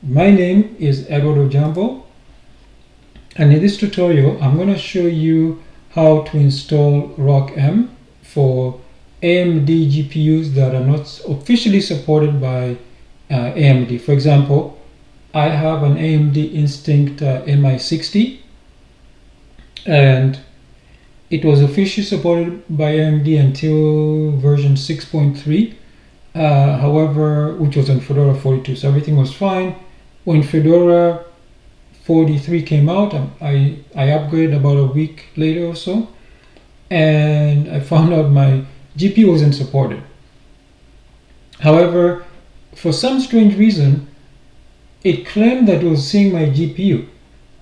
My name is Edward Ojambo, and in this tutorial I'm going to show you how to install ROCm for AMD GPUs that are not officially supported by AMD. For example, I have an AMD Instinct Mi60, and it was officially supported by AMD until version 6.3. However, which was on Fedora 42, so everything was fine. When Fedora 43 came out, I upgraded about a week later or so, and I found out my GPU wasn't supported. However, for some strange reason, it claimed that it was seeing my GPU,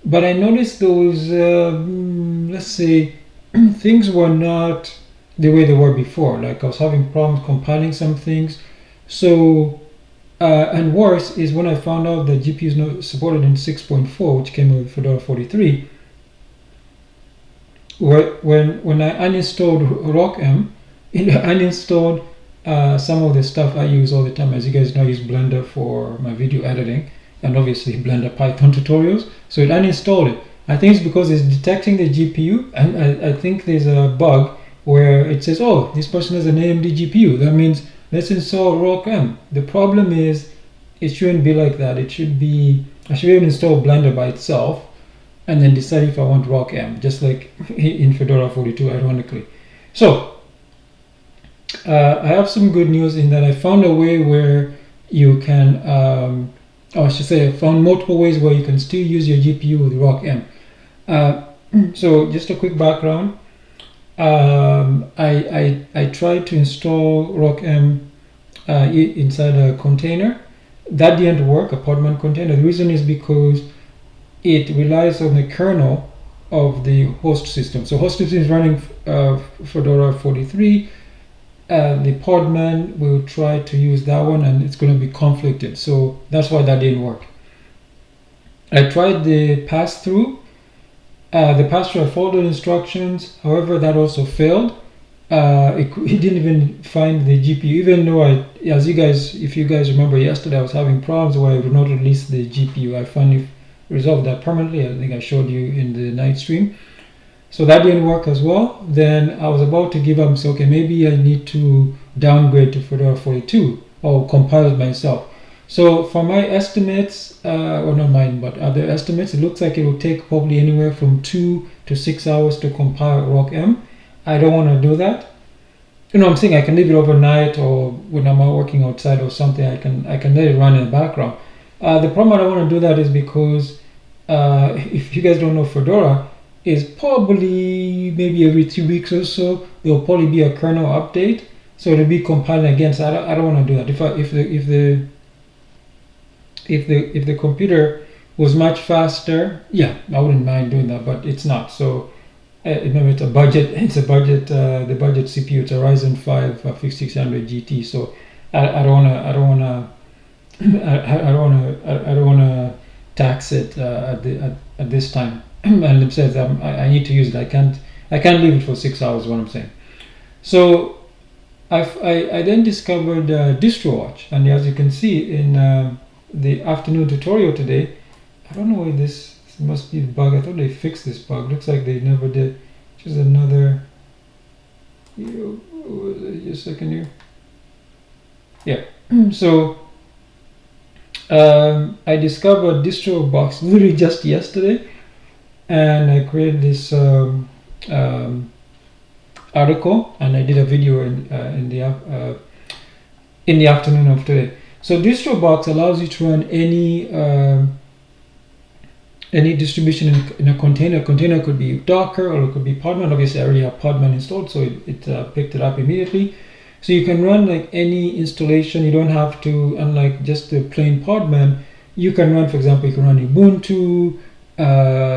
but I noticed those, let's say, things were not the way they were before. Like I was having problems compiling some things. So, and worse is when I found out that GPU is not supported in 6.4, which came with Fedora 43. When I uninstalled ROCm, it uninstalled some of the stuff I use all the time. As you guys know, I use Blender for my video editing, and obviously Blender Python tutorials. So it uninstalled it. I think it's because it's detecting the GPU, and I think there's a bug where it says, oh, this person has an AMD GPU. That means let's install ROCm. The problem is it shouldn't be like that. It should be, I should be able to install Blender by itself and then decide if I want ROCm, just like in Fedora 42, ironically. So I have some good news in that I found a way where you can, or I should say I found multiple ways where you can still use your GPU with ROCm. So just a quick background. I tried to install ROCm inside a container. That didn't work, a Podman container. The reason is because it relies on the kernel of the host system. So host system is running Fedora 43. The Podman will try to use that one, and it's going to be conflicted. So that's why that didn't work. I tried the pass-through. The pass-through followed instructions. However, that also failed. It didn't even find the GPU, even though if you guys remember yesterday, I was having problems where I would not release the GPU. I finally resolved that permanently. I think I showed you in the night stream. So that didn't work as well. Then I was about to give up and say, okay, maybe I need to downgrade to Fedora 42 or compile it myself. So for my estimates, or not mine, but other estimates, it looks like it will take probably anywhere from 2 to 6 hours to compile ROCm. I don't want to do that. I'm saying I can leave it overnight, or when I'm out working outside or something, I can let it run in the background. The problem I don't want to do that is because if you guys don't know, Fedora is probably maybe every 3 weeks or so there will probably be a kernel update, so it'll be compiling again. So I don't want to do that. If the computer was much faster, yeah, I wouldn't mind doing that, but it's not. So remember, it's a budget. The budget CPU. It's a Ryzen 5 5600 GT. So I don't want to tax it at this time. And it says I need to use it. I can't leave it for 6 hours. What I'm saying. So I then discovered DistroWatch, and as you can see in the afternoon tutorial today, I don't know why this must be the bug. I thought they fixed this bug. Looks like they never did. Just another. Just a second here. Yeah. So I discovered DistroBox literally just yesterday, and I created this article, and I did a video in the afternoon of today. So DistroBox allows you to run any distribution in a container. A container could be Docker, or it could be Podman. Obviously, I already have Podman installed, so it picked it up immediately. So you can run like any installation. You don't have to, unlike just the plain Podman, you can run, for example, you can run Ubuntu,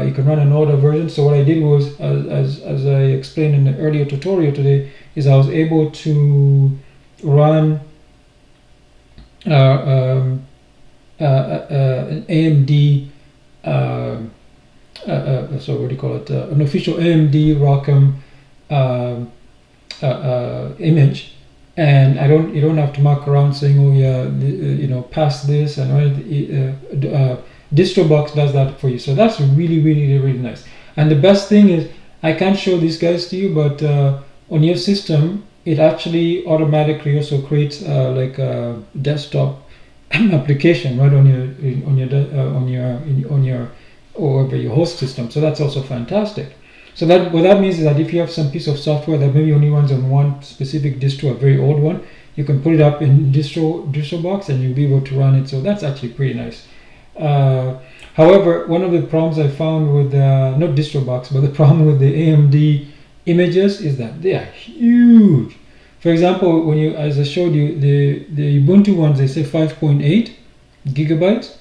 you can run an older version. So what I did was, as I explained in the earlier tutorial today, is I was able to run an AMD so what do you call it, an official AMD ROCm image, and you don't have to muck around saying, oh yeah, pass this and DistroBox does that for you. So that's really nice. And the best thing is, I can't show these guys to you, but on your system, it actually automatically also creates like a desktop application right on your or your host system. So that's also fantastic. So that what that means is that if you have some piece of software that maybe only runs on one specific distro, a very old one, you can put it up in DistroBox and you'll be able to run it. So that's actually pretty nice. However, one of the problems I found with not DistroBox, but the problem with the AMD images is that they are huge. For example, when you, as I showed you, the Ubuntu ones, they say 5.8 gigabytes.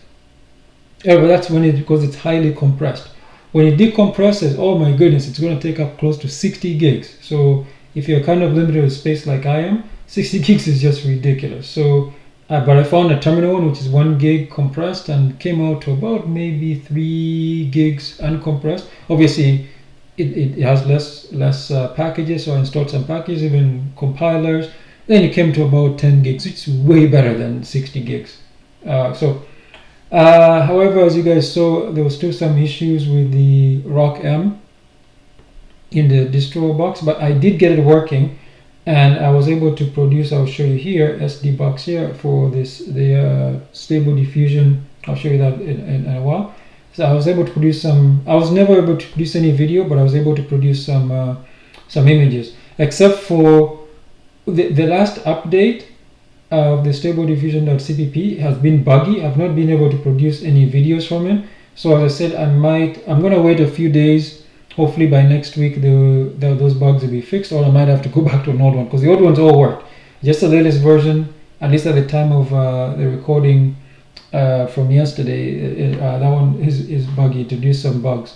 Yeah, but that's when because it's highly compressed. When it decompresses, oh my goodness, it's going to take up close to 60 gigs. So if you're kind of limited with space like I am, 60 gigs is just ridiculous. So, but I found a terminal one which is 1 gig compressed and came out to about maybe 3 gigs uncompressed. Obviously, it has less packages, so I installed some packages, even compilers. Then it came to about 10 gigs, which is way better than 60 gigs. However, as you guys saw, there was still some issues with the ROCm in the distro box, but I did get it working, and I was able to produce, I'll show you here, SD box here for the stable diffusion. I'll show you that in a while. So I was able to produce some, I was never able to produce any video, but I was able to produce some images, except for the last update of the stable diffusion.cpp has been buggy. I've not been able to produce any videos from it. So as I said, I'm going to wait a few days. Hopefully by next week, those bugs will be fixed, or I might have to go back to an old one, because the old ones all worked. Just the latest version, at least at the time of the recording from yesterday, that one is buggy, introduced some bugs.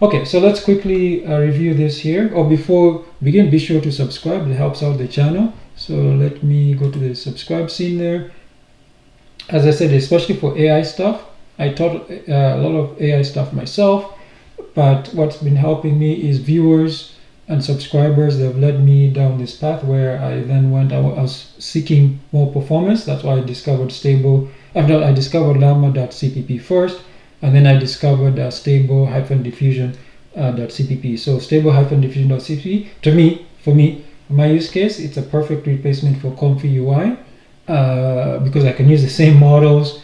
Okay, so let's quickly review this here. Or before we begin, be sure to subscribe. It helps out the channel. So let me go to the subscribe scene there. As I said, especially for AI stuff, I taught a lot of AI stuff myself, but what's been helping me is viewers and subscribers that have led me down this path where I then I was seeking more performance. That's why I discovered I discovered llama.cpp first, and then I discovered stable-diffusion.cpp. So stable-diffusion.cpp, for me, in my use case, it's a perfect replacement for Comfy UI because I can use the same models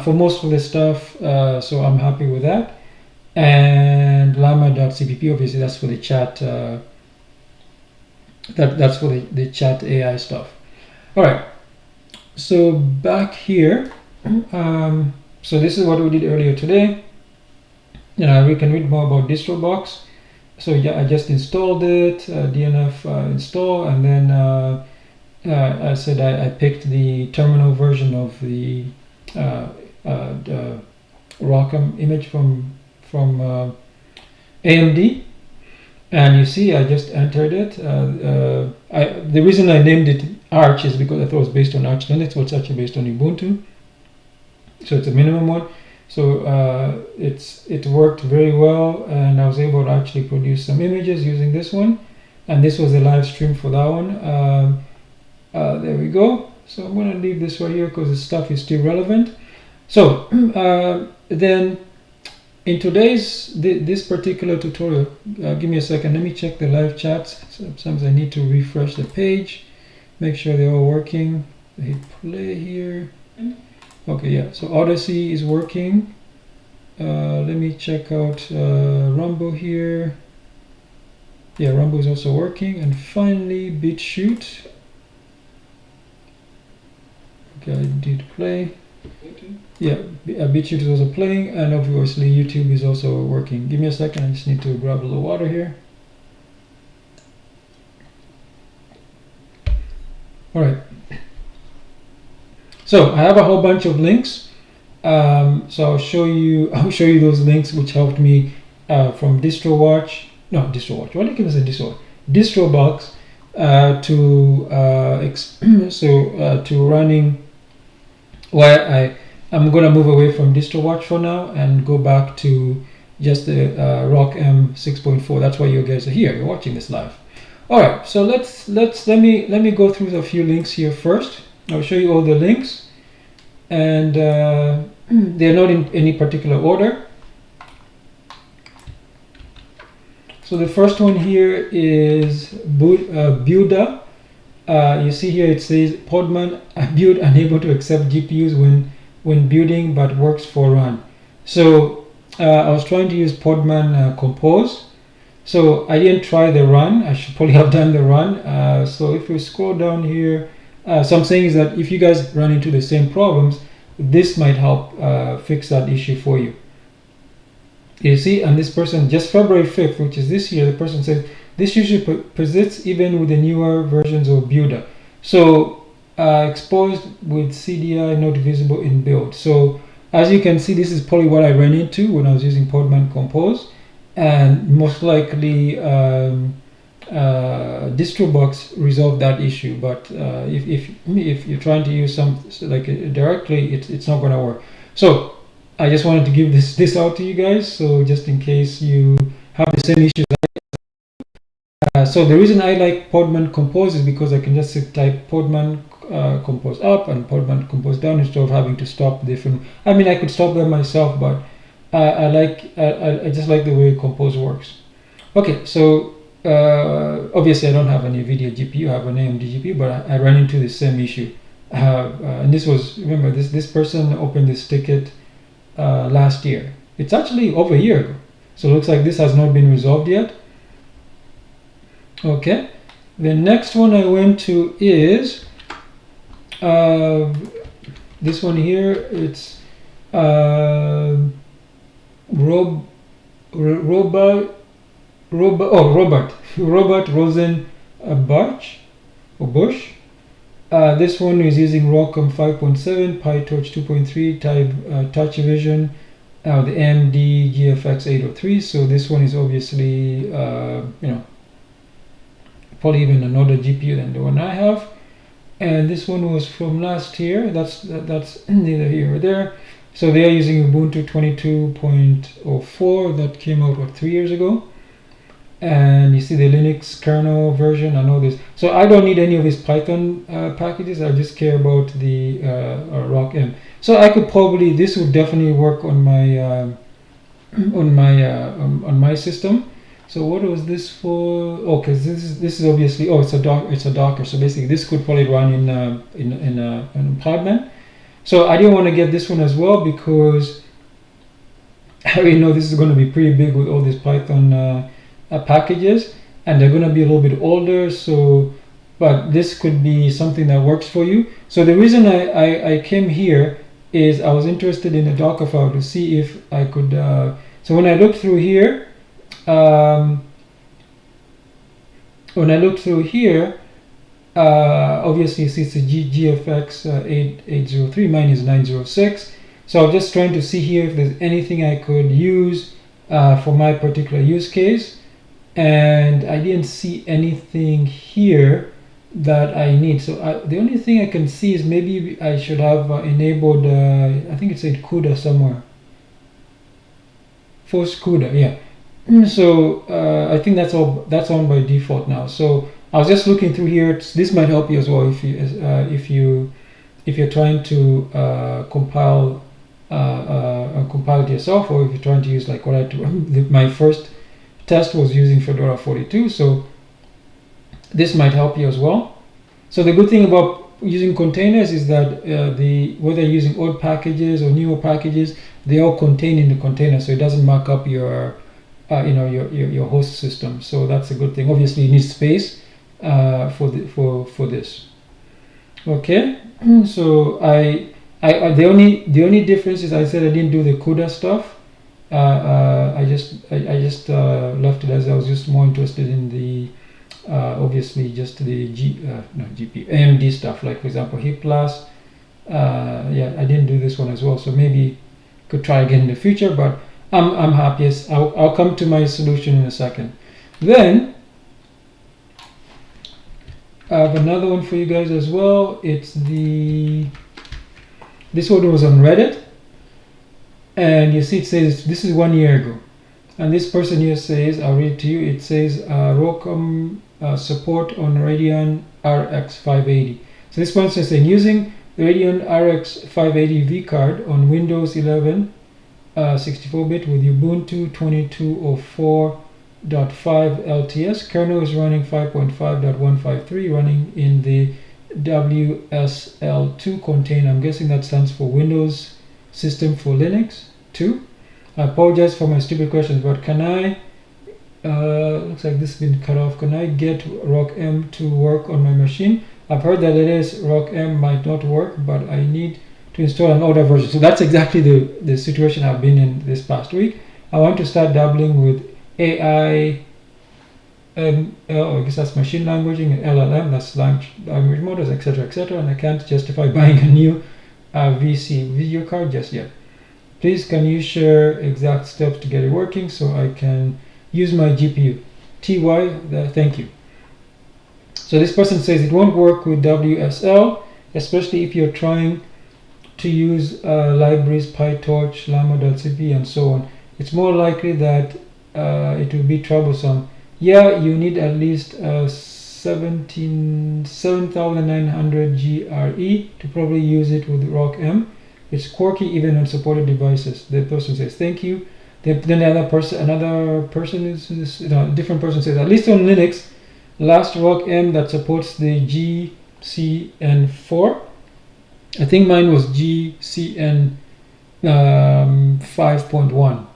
for most of the stuff. So I'm happy with that. And llama.cpp, obviously, that's for the chat. That's for the chat AI stuff. All right. So back here. So this is what we did earlier today. We can read more about DistroBox. So yeah, I just installed it, DNF install, and then I said I picked the terminal version of the ROCm image from AMD, and you see I just entered it. The reason I named it Arch is because I thought it was based on Arch Linux, but it's actually based on Ubuntu. So it's a minimum one. So it worked very well, and I was able to actually produce some images using this one, and this was a live stream for that one. There we go. So I'm going to leave this right here because the stuff is still relevant. So then in today's this particular tutorial, give me a second, let me check the live chats. Sometimes I need to refresh the page, make sure they're all working. I hit play here. Okay, yeah, so Odyssey is working. Let me check out Rumble here. Yeah, Rumble is also working. And finally, BitChute. Okay, I did play. Yeah, BitChute is also playing, and obviously YouTube is also working. Give me a second, I just need to grab a little water here. All right. So I have a whole bunch of links. So I'll show you those links which helped me from DistroBox. What did I say? DistroBox to running. Where I'm gonna move away from DistroBox for now and go back to just the ROCm 6.4. That's why you guys are here. You're watching this live. All right. So let me go through a few links here first. I'll show you all the links, and they're not in any particular order. So the first one here is Builder. You see here it says Podman build unable to accept GPUs when building, but works for run. So I was trying to use Podman Compose. So I didn't try the run. I should probably have done the run. So if we scroll down here, so I'm saying is that if you guys run into the same problems, this might help fix that issue for you. You see, and this person, just February 5th, which is this year, the person says, this usually persists even with the newer versions of Builder. So exposed with CDI not visible in build. So as you can see, this is probably what I ran into when I was using Podman Compose. And most likely DistroBox resolved that issue, but if you're trying to use some like directly, it's not going to work. So I just wanted to give this out to you guys, so just in case you have the same issues. So the reason I like Podman Compose is because I can just type Podman Compose up and Podman Compose down instead of having to stop different. I mean, I could stop them myself, but I just like the way Compose works. Okay, so obviously I don't have an NVIDIA GPU, I have an AMD GPU, but I ran into the same issue. And this was, remember, this person opened this ticket last year. It's actually over a year ago. So it looks like this has not been resolved yet. Okay, the next one I went to is this one here. It's Robert Rosen Bush. This one is using ROCm 5.7, PyTorch 2.3, type touch vision, the AMD GFX 803. So this one is obviously probably even another GPU than the one I have. And this one was from last year. That's neither here or there. So they are using Ubuntu 22.04 that came out 3 years ago. And you see the Linux kernel version and all this. So I don't need any of these Python packages. I just care about the ROCm. So I could probably, this would definitely work on my system. So what was this for? Oh, because this is obviously, it's a Docker. So basically, this could probably run in Podman. So I didn't want to get this one as well because I already know this is going to be pretty big with all these Python packages, and they're going to be a little bit older. So, but this could be something that works for you. So the reason I came here is I was interested in the Docker file to see if I could. So when I looked through here. Obviously it's a GFX 803, mine is 906. So I'm just trying to see here if there's anything I could use for my particular use case, and I didn't see anything here that I need. So the only thing I can see is maybe I should have enabled, I think it said CUDA somewhere. Force CUDA, yeah. So I think that's on by default now. So I was just looking through here. This might help you as well if you're trying to compile it yourself, or if you're trying to use like what I do. My first test was using Fedora 42, so this might help you as well. So the good thing about using containers is that whether you're using old packages or newer packages, they all contain in the container, so it doesn't mark up your your host system. So that's a good thing. Obviously you need space for this. Okay, so the only difference is I said I didn't do the CUDA stuff. I just left it as I was just more interested in the obviously just the GPU AMD stuff, like for example HIP Plus. Yeah, I didn't do this one as well, so maybe could try again in the future, but I'm happy. Yes, I'll come to my solution in a second. Then I have another one for you guys as well. It's this one was on Reddit, and you see it says this is 1 year ago, and this person here says, I'll read it to you. It says ROCm support on Radeon RX 580. So this person is saying using Radeon RX 580 V card on Windows 11 64-bit with Ubuntu 2204.5 LTS. Kernel is running 5.5.153, running in the WSL2 container. I'm guessing that stands for Windows System for Linux 2. I apologize for my stupid questions, but can I, looks like this has been cut off, can I get ROCm to work on my machine? I've heard that it is ROCm might not work, but I need to install an older version. So that's exactly the situation I've been in this past week. I want to start dabbling with AI, I guess that's machine languaging, and LLM, that's language models, etc., etc. And I can't justify buying a new VC video card just yet. Please, can you share exact steps to get it working so I can use my GPU? TY, thank you. So this person says it won't work with WSL, especially if you're trying to use libraries, PyTorch, llama.cp, and so on. It's more likely that it will be troublesome. Yeah, you need at least 7900 GRE to probably use it with ROCm. It's quirky even on supported devices. The person says thank you. Then another person different person says at least on Linux, last ROCm that supports the GCN4. I think mine was GCN 5.1.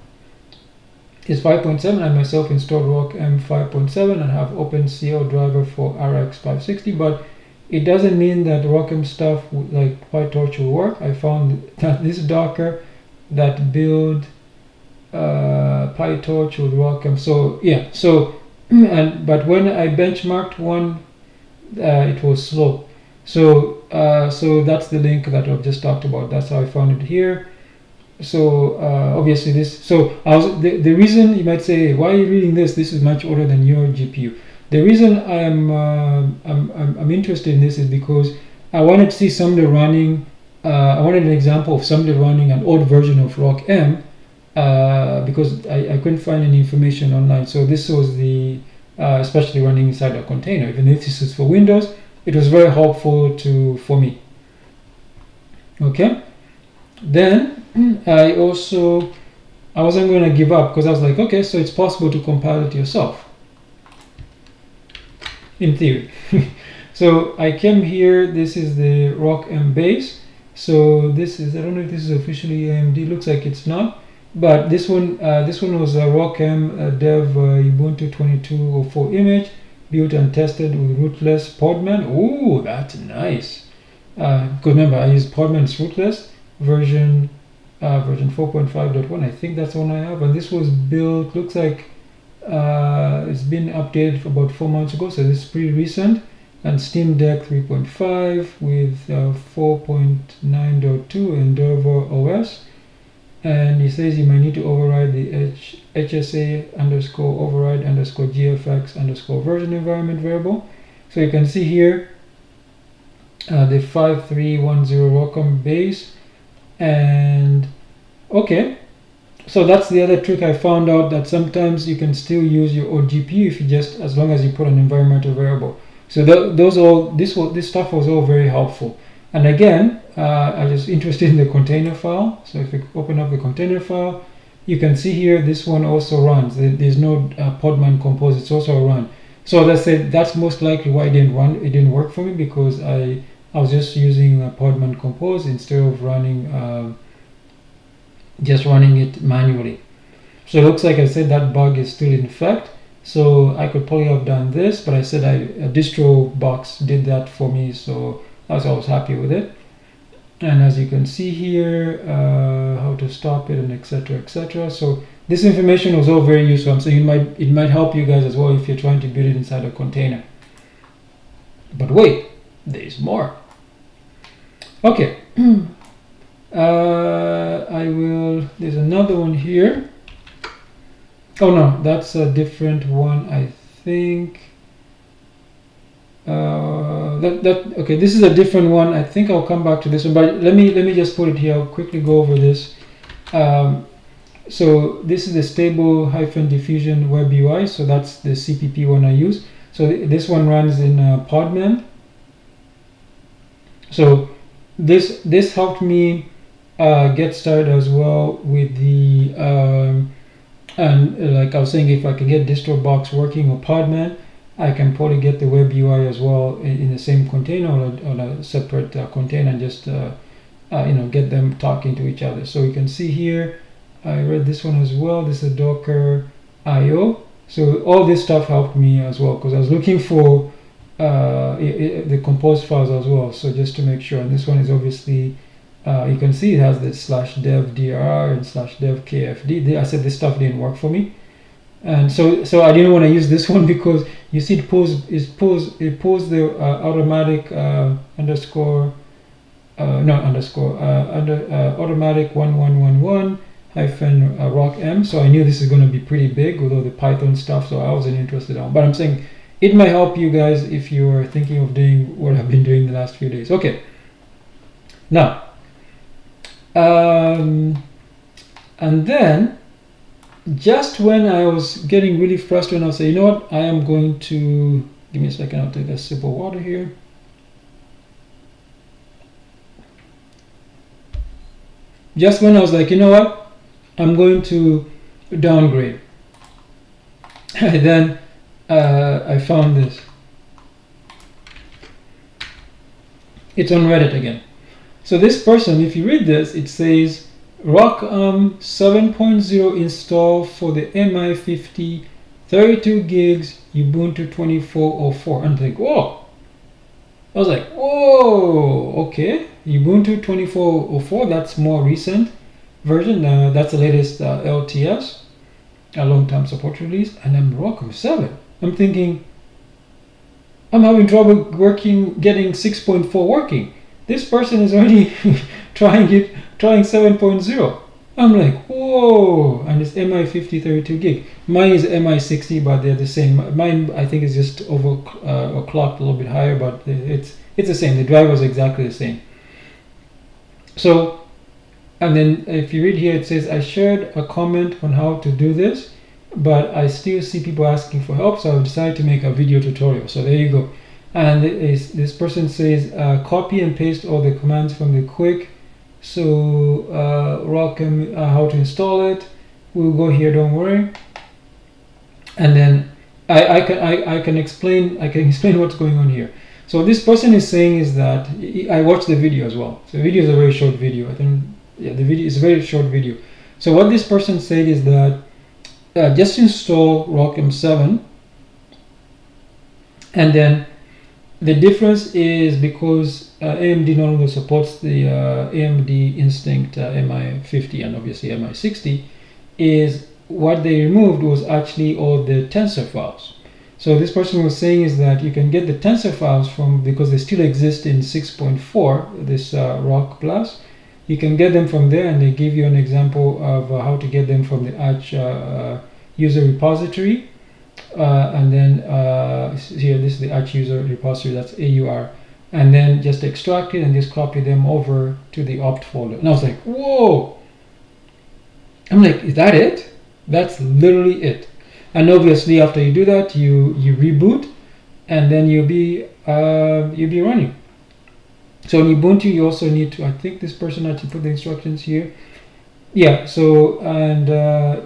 It's 5.7. I myself installed ROCm 5.7 and have OpenCL driver for RX 560, but it doesn't mean that ROCm stuff like PyTorch will work. I found that this Docker that build PyTorch with ROCm. So yeah, but when I benchmarked one, it was slow. So that's the link that I've just talked about. That's how I found it here. So obviously this. So the reason you might say, why are you reading this? This is much older than your GPU. The reason I'm interested in this is because I wanted to see somebody running. I wanted an example of somebody running an old version of ROCm because I couldn't find any information online. So this was the especially running inside a container. Even if this is for Windows, it was very helpful for me. Okay. Then I wasn't going to give up because I was like, okay, so it's possible to compile it yourself. In theory. So I came here, this is the ROCm base. So this is, I don't know if this is officially AMD, looks like it's not, but this one was a ROCm dev Ubuntu 2204 image, built and tested with rootless Podman. Ooh, that's nice. Because remember, I use Podman's rootless version 4.5.1. I think that's the one I have, and this was built, looks like it's been updated for about 4 months ago, so this is pretty recent. And Steam Deck 3.5 with 4.9.2 and Dover OS. And he says you might need to override the HSA_override_GFX_ version environment variable. So you can see here the 5310 ROCm base. And okay, so that's the other trick I found out, that sometimes you can still use your old GPU if you just, as long as you put an environmental variable. So this stuff was all very helpful. And again, I was interested in the container file. So if you open up the container file, you can see here this one also runs. There's no Podman compose. It's also a run. So as I said, that's most likely why it didn't run. It didn't work for me because I was just using Podman compose instead of running just running it manually. So it looks like I said that bug is still in effect. So I could probably have done this, but I said a distro box did that for me, so I was happy with it. And as you can see here, how to stop it and etc. etc. So this information was all very useful. So it might help you guys as well if you're trying to build it inside a container. But wait, there's more. Okay. There's another one here. Oh no, that's a different one, I think. Okay, this is a different one. I think I'll come back to this one, but let me just put it here. I'll quickly go over this. So this is the stable-diffusion web UI. So that's the CPP one I use. So this one runs in Podman. So this helped me get started as well with the and like I was saying, if I can get DistroBox working or Podman, I can probably get the web UI as well in the same container or a separate container, and just get them talking to each other. So you can see here, I read this one as well. This is Docker IO. So all this stuff helped me as well, because I was looking for the compose files as well. So just to make sure, and this one is obviously you can see it has the /dev dir and /dev kfd. I said this stuff didn't work for me, and so I didn't want to use this one, because you see it pulls the automatic automatic 1111 hyphen ROCm. So I knew this is going to be pretty big with all the Python stuff, so I wasn't interested in. But I'm saying it might help you guys if you are thinking of doing what I've been doing the last few days. Okay, now and then just when I was getting really frustrated, I'll say, you know what, I am going to, give me a second, I'll take a sip of water here. Just when I was like, you know what, I'm going to downgrade. And then I found this. It's on Reddit again. So this person, if you read this, it says ROCm 7.0 install for the Mi60 32 gigs Ubuntu 24.04. And I think, whoa. I was like, whoa, okay. Ubuntu 24.04, that's more recent version. That's the latest LTS, a long-term support release. And then ROCm 7. I'm thinking, I'm having trouble getting 6.4 working. This person is already trying 7.0. I'm like, whoa, and it's Mi50 32 gig. Mine is Mi60, but they're the same. Mine, I think, is just clocked a little bit higher, but it's the same. The driver is exactly the same. So, and then if you read here, it says, I shared a comment on how to do this, but I still see people asking for help, so I've decided to make a video tutorial. So there you go. And this person says, copy and paste all the commands from the quick. So ROCm, how to install it. We'll go here, don't worry. And then I can explain what's going on here. So what this person is saying is that I watched the video as well. So the video is a very short video. I think, yeah, the video is a very short video. So what this person said is that just install ROCm 7, and then the difference is because AMD no longer supports the AMD Instinct Mi50 and obviously Mi60, is what they removed was actually all the tensor files. So this person was saying is that you can get the tensor files from, because they still exist in 6.4, this ROC Plus. You can get them from there, and they give you an example of how to get them from the Arch user repository. And then here, this is the Arch user repository, that's AUR. And then just extract it and just copy them over to the opt folder. And I was like, whoa. I'm like, is that it? That's literally it. And obviously after you do that, you reboot, and then you'll be running. So in Ubuntu, you also need to, I think this person had to put the instructions here. Yeah, so, and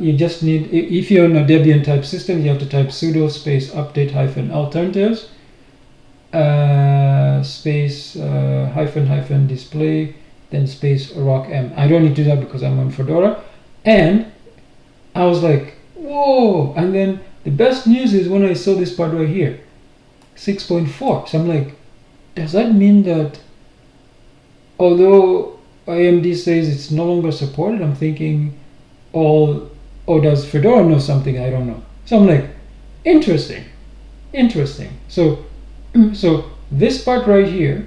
you just need, if you're on a Debian type system, you have to type sudo space update hyphen alternatives space hyphen display, then space ROCm. I don't need to do that because I'm on Fedora. And I was like, whoa. And then the best news is when I saw this part right here, 6.4. So I'm like, does that mean that although AMD says it's no longer supported, I'm thinking, or does Fedora know something I don't know? So I'm like, interesting. So this part right here,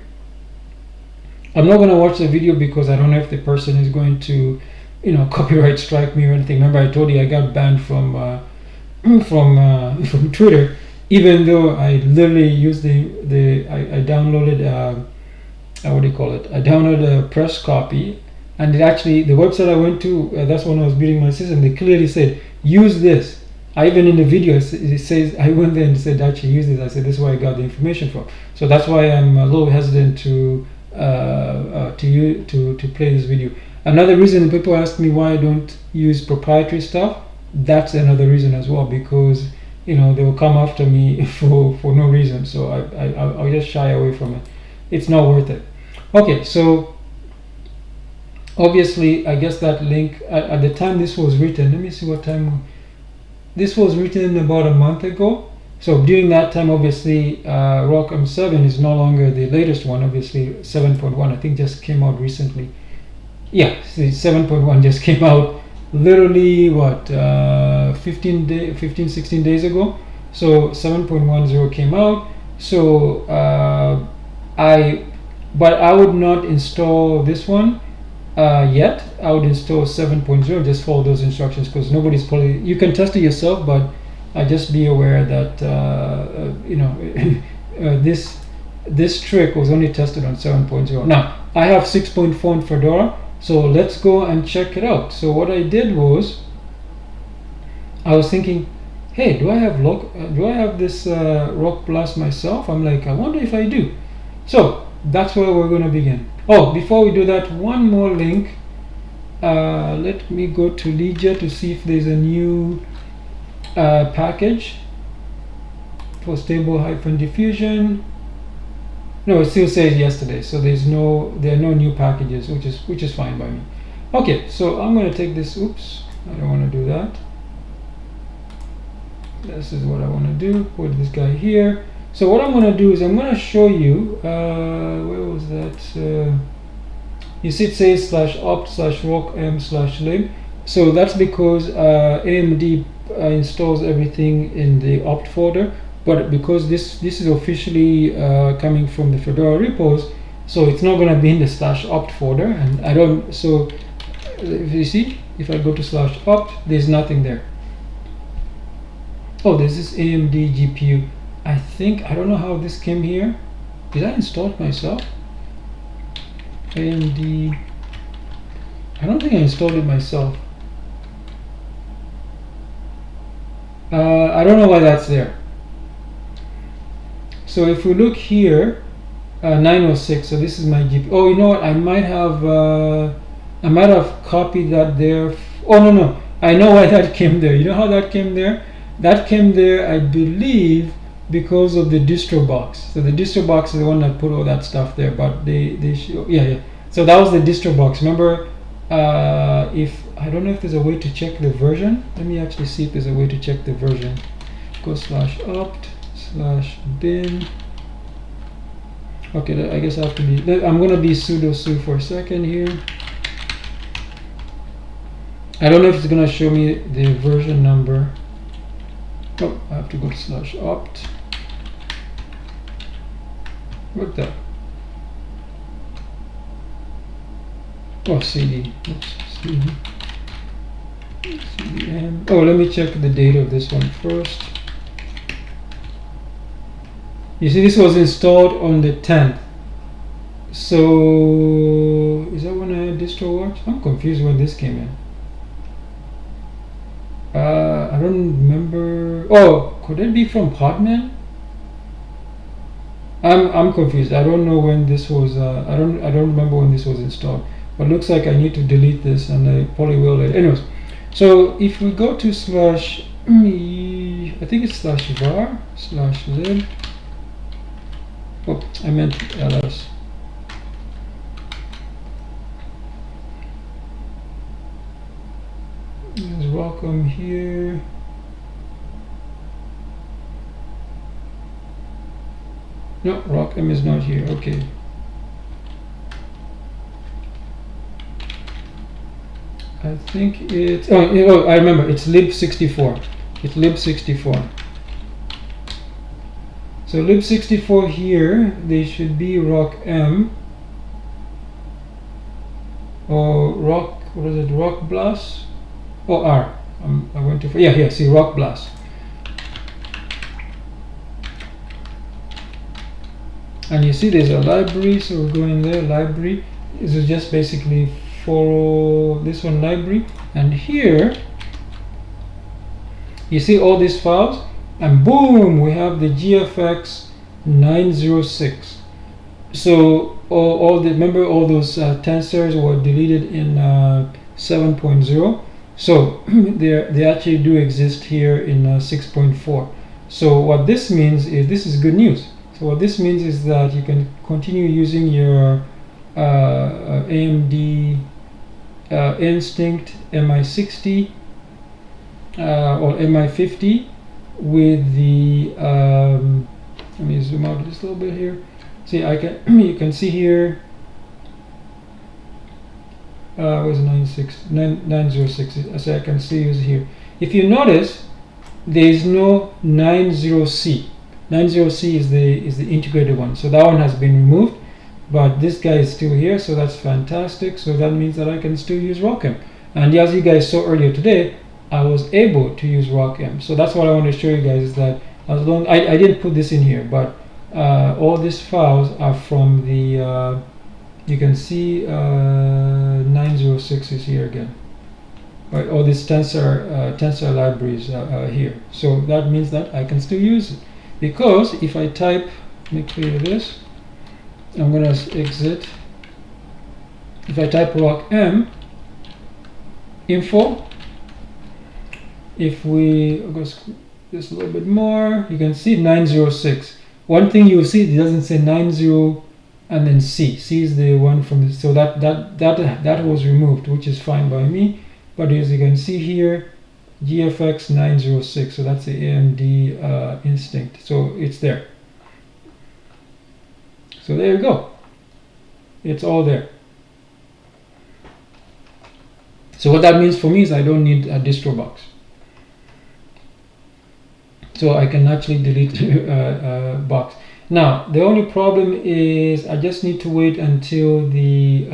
I'm not going to watch the video because I don't know if the person is going to, copyright strike me or anything. Remember, I told you I got banned from Twitter, even though I literally used I downloaded what do you call it? I downloaded a press copy, and it actually, the website I went to, that's when I was building my system, they clearly said, use this. Even in the video, it says, I went there and said, actually use this. I said, this is where I got the information from. So that's why I'm a little hesitant to to play this video. Another reason people ask me why I don't use proprietary stuff, that's another reason as well, because they will come after me for no reason. So I'll just shy away from it. It's not worth it. Okay, so obviously I guess that link at the time this was written, let me see what time this was written, about a month ago. So during that time, obviously ROCm 7 is no longer the latest one. Obviously 7.1 I think just came out recently. Yeah, 7.1 just came out literally what 16 days ago. So 7.10 came out. So but I would not install this one yet. I would install 7.0, just follow those instructions, because nobody's probably, you can test it yourself, but just be aware that this trick was only tested on 7.0. Now I have 6.4 in Fedora, so let's go and check it out. So what I did was, I was thinking, hey, do I have this Rock Blast myself? I'm like, I wonder if I do. So that's where we're going to begin. Oh, before we do that, one more link. Let me go to Lydia to see if there's a new package for stable diffusion. No, it still says yesterday, so there are no new packages, which is fine by me. Okay, so I'm going to take this. Oops, I don't want to do that. This is what I want to do. Put this guy here. So what I'm going to do is I'm going to show you, where was that? You see it says /opt/ROCm/lib. So that's because AMD installs everything in the opt folder, but because this is officially coming from the Fedora repos, so it's not going to be in the /opt folder, and I don't. So if you see, if I go to /opt, there's nothing there. Oh, there's this AMD GPU. I don't know how this came here. Did I install it myself? AMD. I don't think I installed it myself. I don't know why that's there. So if we look here, 906. So this is my GPU. Oh, you know what? I might have copied that there. Oh no, I know why that came there. You know how that came there? That came there, I believe, because of the distro box. So the distro box is the one that put all that stuff there, but they show, yeah. So that was the distro box. Remember, if I don't know if there's a way to check the version. Let me actually see if there's a way to check the version. Go /opt/bin. Okay, I guess I have to be. I'm gonna be sudo su for a second here. I don't know if it's gonna show me the version number. Oh, I have to go to /opt. What the? Oh, CD. Oops, CD. CDM. Oh, let me check the date of this one first. You see, this was installed on the 10th. So, is that when distro works? I'm confused when this came in. I don't remember. Oh, could it be from Podman? I'm confused. I don't know when this was. I don't remember when this was installed. But looks like I need to delete this, and I probably will later. Anyways, so if we go to I think it's /var/lib. Oh, I meant ls. There's ROCm here. No, ROCm is not here. Okay. I think it's. Oh, I remember. It's lib64. It's lib64. So lib64 here. They should be ROCm or rock. What is it? Rock Blast. Oh, R. I went to. Yeah, here. See, Rock Blast. And you see there's a library, so we're going there, library. This is just basically follow this one, library. And here, you see all these files, and boom, we have the GFX 906. So all the, remember all those tensors were deleted in 7.0. So they actually do exist here in 6.4. So what this means is, this is good news. So what this means is that you can continue using your AMD Instinct Mi60 or Mi50 with the let me zoom out just a little bit here. See, I can you can see here where's 906, so I can see it here. If you notice, there is no 90C. 90C is the integrated one, so that one has been removed, but this guy is still here, so that's fantastic. So that means that I can still use ROCm, and as you guys saw earlier today, I was able to use ROCm. So that's what I want to show you guys, is that as long I didn't put this in here, but all these files are from the you can see 906 is here again, right? All these tensor libraries are here, so that means that I can still use it, because if I type, let me clear this, I'm gonna exit. If I type ROCm info, if we go just a little bit more, you can see 906. One thing you'll see, it doesn't say 90 and then C. C is the one from the, so that was removed, which is fine by me. But as you can see here, GFX 906, so that's the AMD Instinct, so it's there. So there you go, it's all there. So what that means for me is I don't need a distro box, so I can actually delete box. Now the only problem is I just need to wait until the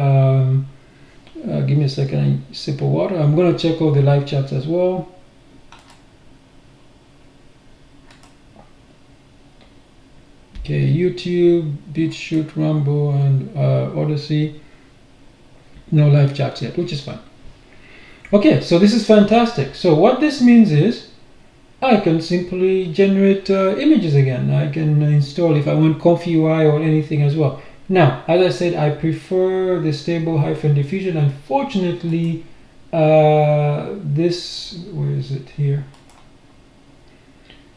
give me a second, I sip of water. I'm going to check all the live chats as well. Okay, YouTube, BitChute, Rumble, and Odyssey. No live chats yet, which is fine. Okay, so this is fantastic. So what this means is I can simply generate images again. I can install, if I want Comfy UI or anything as well. Now, as I said, I prefer the stable diffusion. Unfortunately, this, where is it here?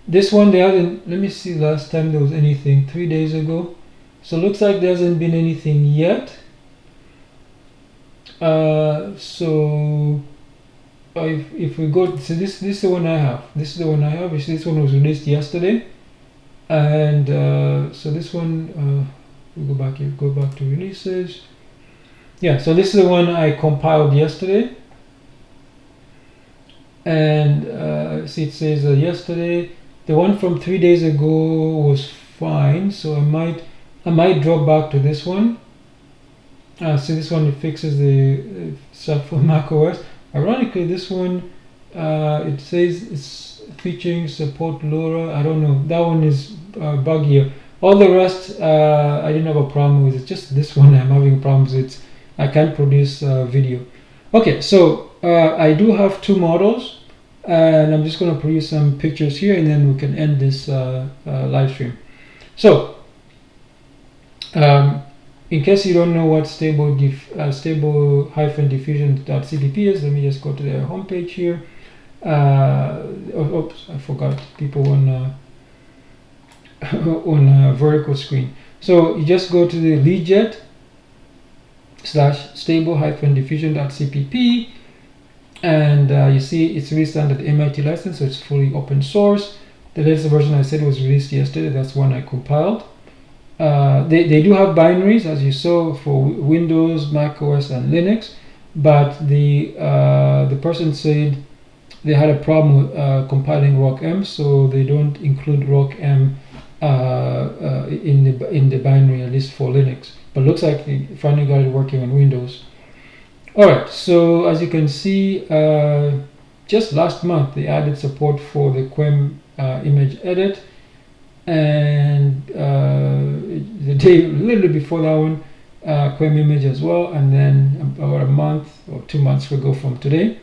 This one, they haven't, let me see last time there was anything, 3 days ago. So it looks like there hasn't been anything yet. So if we go, so this is the one I have. This is the one I have. This one was released yesterday, and so this one, we'll go back here. Go back to releases. Yeah, so this is the one I compiled yesterday, and see, it says yesterday. The one from 3 days ago was fine, so I might drop back to this one. So this one, it fixes the stuff for macOS. Ironically, this one, it says it's featuring support LoRa. I don't know. That one is buggier. All the rest, I didn't have a problem with. It's just this one I'm having problems with. I can't produce video. Okay, so I do have two models, and I'm just going to produce some pictures here, and then we can end this live stream. So, in case you don't know what stable-diffusion.cpp is, let me just go to their homepage here. Oops, I forgot. People on on a vertical screen. So you just go to the leadjet/stable-diffusion.cpp, and you see it's released under the MIT license, so it's fully open source. The latest version I said was released yesterday. That's one I compiled. They do have binaries, as you saw, for Windows, Mac OS, and Linux, but the person said they had a problem with compiling ROCm, so they don't include ROCm in the binary, at least for Linux. But looks like they finally got it working on Windows. Alright, so as you can see, just last month they added support for the QEM image edit, and the day a little before that one, QEM image as well, and then about a month or 2 months ago from today,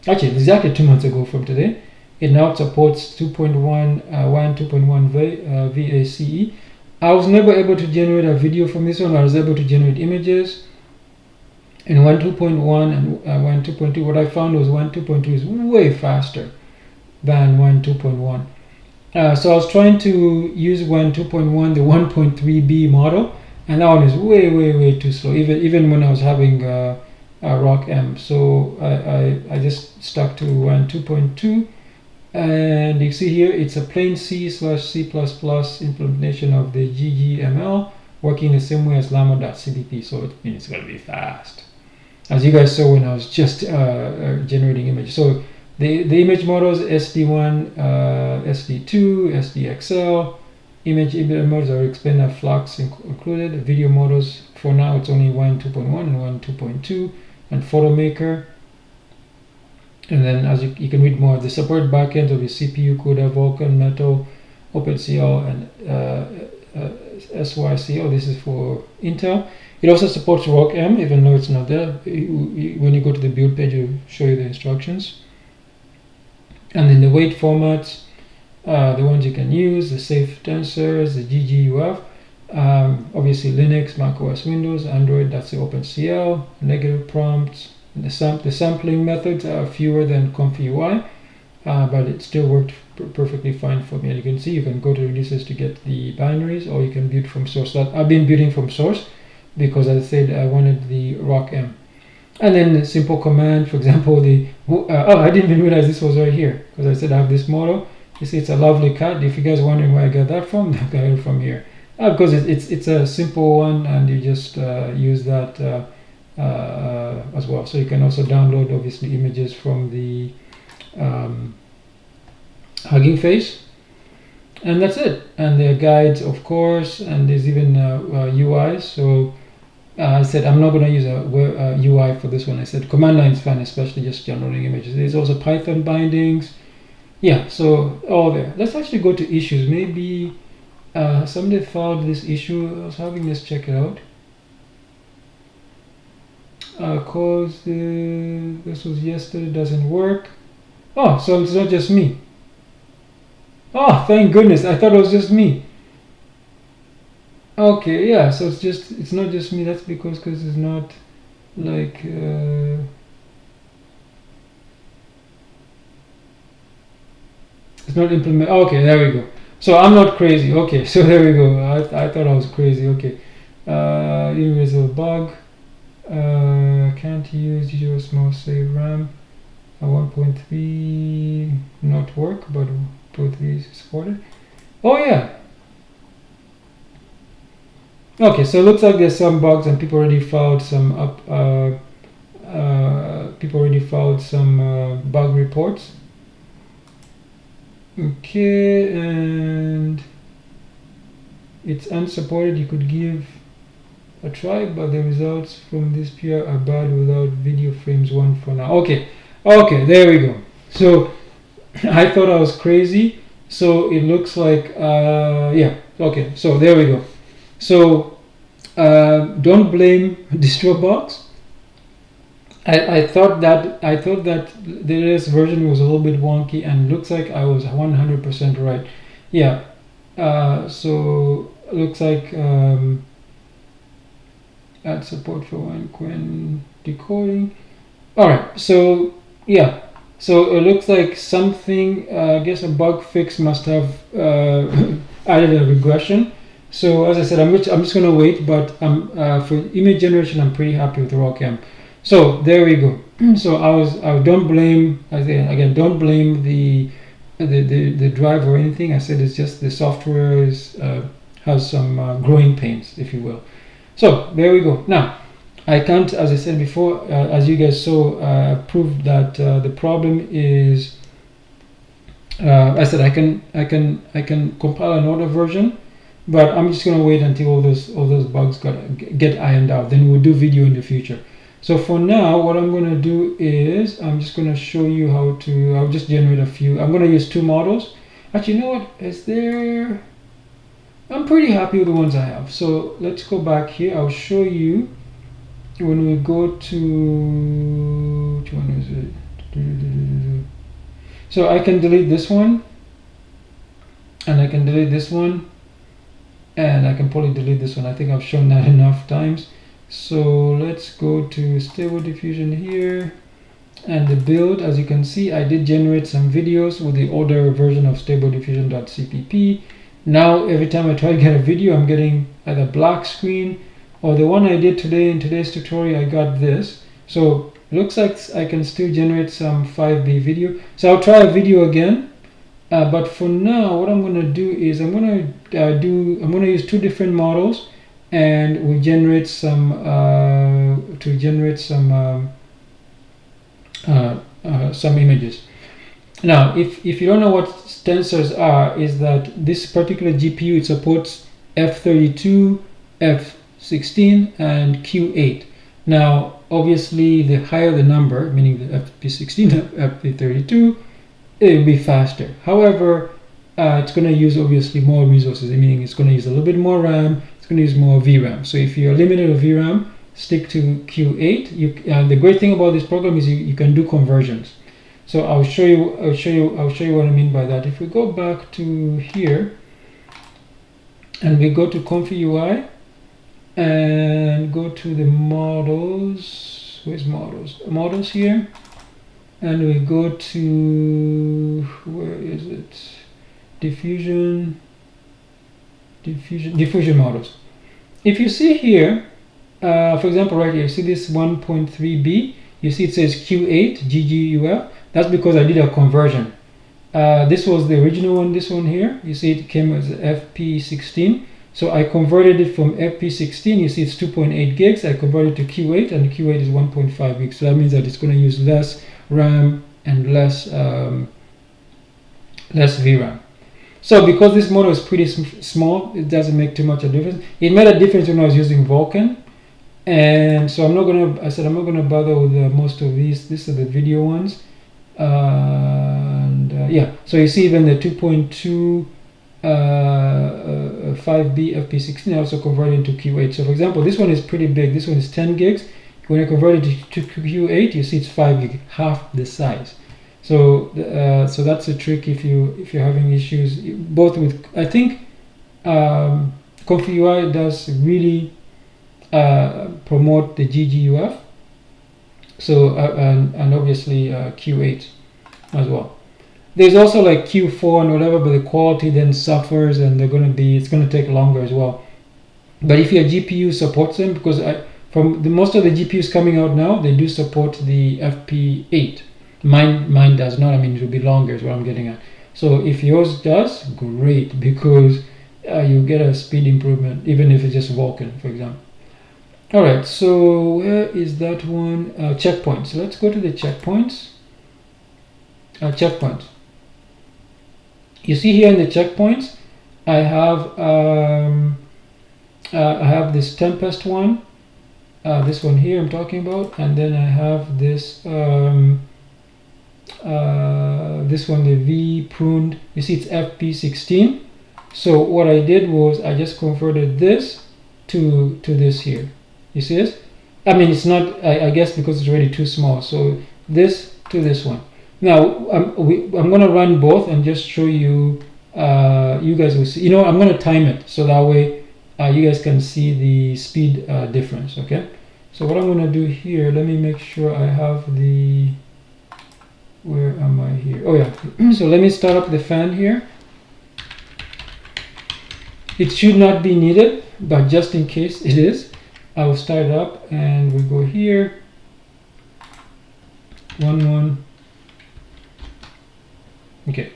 actually exactly 2 months ago from today, it now supports 2.1 2.1 VACE, I was never able to generate a video from this one. I was able to generate images in 1.2.1 and 1.2.2. What I found was 1.2.2 is way faster than 1.2.1. So I was trying to use 1.2.1, the 1.3b model, and that one is way too slow, even when I was having ROCm. So I just stuck to 1.2.2, and you see here it's a plain C/C++ implementation of the GGML, working the same way as llama.cpp, so it means it's going to be fast, as you guys saw when I was just generating images. So the image models, SD1, SD2, SDXL, image models are explained, Flux included. Video models, for now it's only 1.2.1 and 1.2.2, and photomaker. And then as you can read more, the support backends of the CPU, CUDA, Vulkan, Metal, OpenCL, and SYCL. This is for Intel. It also supports ROCm, even though it's not there. When you go to the build page, it'll show you the instructions. And then the weight formats, the ones you can use, the safe tensors, the GGUF, obviously Linux, Mac OS, Windows, Android, that's the OpenCL, negative prompts. The sampling methods are fewer than ComfyUI, but it still worked perfectly fine for me. And you can see you can go to releases to get the binaries, or you can build from source. I've been building from source because I said I wanted the ROCm. And then the simple command, for example, I didn't even realize this was right here, because I said I have this model. You see, it's a lovely cat. If you guys are wondering where I got that from, I got it from here. Because it's a simple one, and you just use that as well. So you can also download, obviously, images from the Hugging Face. And that's it. And there are guides, of course, and there's even UIs. So I said I'm not going to use a UI for this one. I said command line is fine, especially just downloading images. There's also Python bindings. Yeah, so all there. Let's actually go to issues. Maybe somebody found this issue. I was having this check it out. Cause this was yesterday, doesn't work. Oh, so it's not just me. Oh, thank goodness. I thought it was just me. Okay, yeah, so it's not just me. That's because it's not like it's not implement. Okay, there we go. So I'm not crazy. Okay, so there we go. I thought I was crazy. Okay, universal bug. Can't use digital small save RAM. 1.3 not work, but 1.3 is supported. Oh yeah. Okay, so it looks like there's some bugs, and people already filed some bug reports. Okay, and it's unsupported. You could give a try, but the results from this PR are bad without video frames 1 for now. Okay, there we go. So I thought I was crazy. So it looks like yeah. Okay, so there we go. So don't blame DistroBox. I thought that the latest version was a little bit wonky, and looks like I was 100% right. Yeah. So looks like add support for one decoding. All right. So yeah. So it looks like something. I guess a bug fix must have added a regression. So as I said, I'm just going to wait, but for image generation, I'm pretty happy with ROCm. So there we go. So I don't blame, again, don't blame the drive or anything. I said it's just the software has some growing pains, if you will. So there we go. Now I can't, as I said before, as you guys saw, proved that the problem is. I said I can compile another version. But I'm just gonna wait until all those bugs get ironed out. Then we'll do video in the future. So for now, what I'm gonna do is I'm just gonna show you how to. I'll just generate a few. I'm gonna use 2 models. Actually, you know what? Is there? I'm pretty happy with the ones I have. So let's go back here. I'll show you when we go to. Which one is it? So I can delete this one, and I can delete this one. and I can probably delete this one. I think I've shown that enough times. So let's go to Stable Diffusion here, and the build. As you can see, I did generate some videos with the older version of StableDiffusion.cpp. Now every time I try to get a video, I'm getting either black screen, or the one I did today in today's tutorial, I got this. So looks like I can still generate some 5B video. So I'll try a video again. But for now, what I'm going to do is I'm going to use two different models, and we generate some some images. Now, if you don't know what tensors are, is that this particular GPU, it supports F32, F16, and Q8. Now, obviously, the higher the number, meaning the FP16, FP32, it will be faster. However, it's going to use obviously more resources, meaning it's going to use a little bit more RAM, it's going to use more VRAM. So if you're limited to VRAM, stick to Q8. The great thing about this program is you can do conversions. So I'll show you what I mean by that. If we go back to here and we go to Config UI and go to the models, where's models? Models here, and we go to, where is it? Diffusion models. If you see here, for example, right here, see this 1.3b, you see it says Q8 GGUF. That's because I did a conversion. This was the original one, this one here. You see it came as FP16. So I converted it from FP16. You see it's 2.8 gigs. I converted to Q8, and Q8 is 1.5 gigs. So that means that it's going to use less RAM and less VRAM. So because this model is pretty small, it doesn't make too much of a difference. It made a difference when I was using Vulkan. And so I'm not gonna bother with most of these. These are the video ones. Yeah, so you see even the 2.2 5B FP16 also converted into Q8. So for example, this one is pretty big. This one is 10 gigs. When you convert it to Q8, you see it's 5 gig, half the size. So so that's a trick if you're having issues both with, I think Config UI does really promote the GGUF. So and obviously Q8 as well. There's also like Q4 and whatever, but the quality then suffers, and it's going to take longer as well. But if your GPU supports them, because from most of the GPUs coming out now, they do support the FP8. Mine does not. I mean, it will be longer is what I'm getting at. So if yours does, great, because you get a speed improvement, even if it's just Vulkan, for example. All right, so where is that one? Checkpoints. So let's go to the checkpoints. Checkpoints. You see here in the checkpoints, I have this Tempest one, this one here I'm talking about, and then I have this this one, the V pruned. You see it's FP16. So what I did was I just converted this to this here. You see this? I mean, it's not, I guess because it's already too small. So this to this one. Now I'm going to run both and just show you. You guys will see. I'm going to time it so that way you guys can see the speed difference. Okay. So what I'm going to do here, let me make sure I have the. Where am I here? Oh yeah. So let me start up the fan here. It should not be needed, but just in case it is, I will start it up, and we go here. 1. Okay.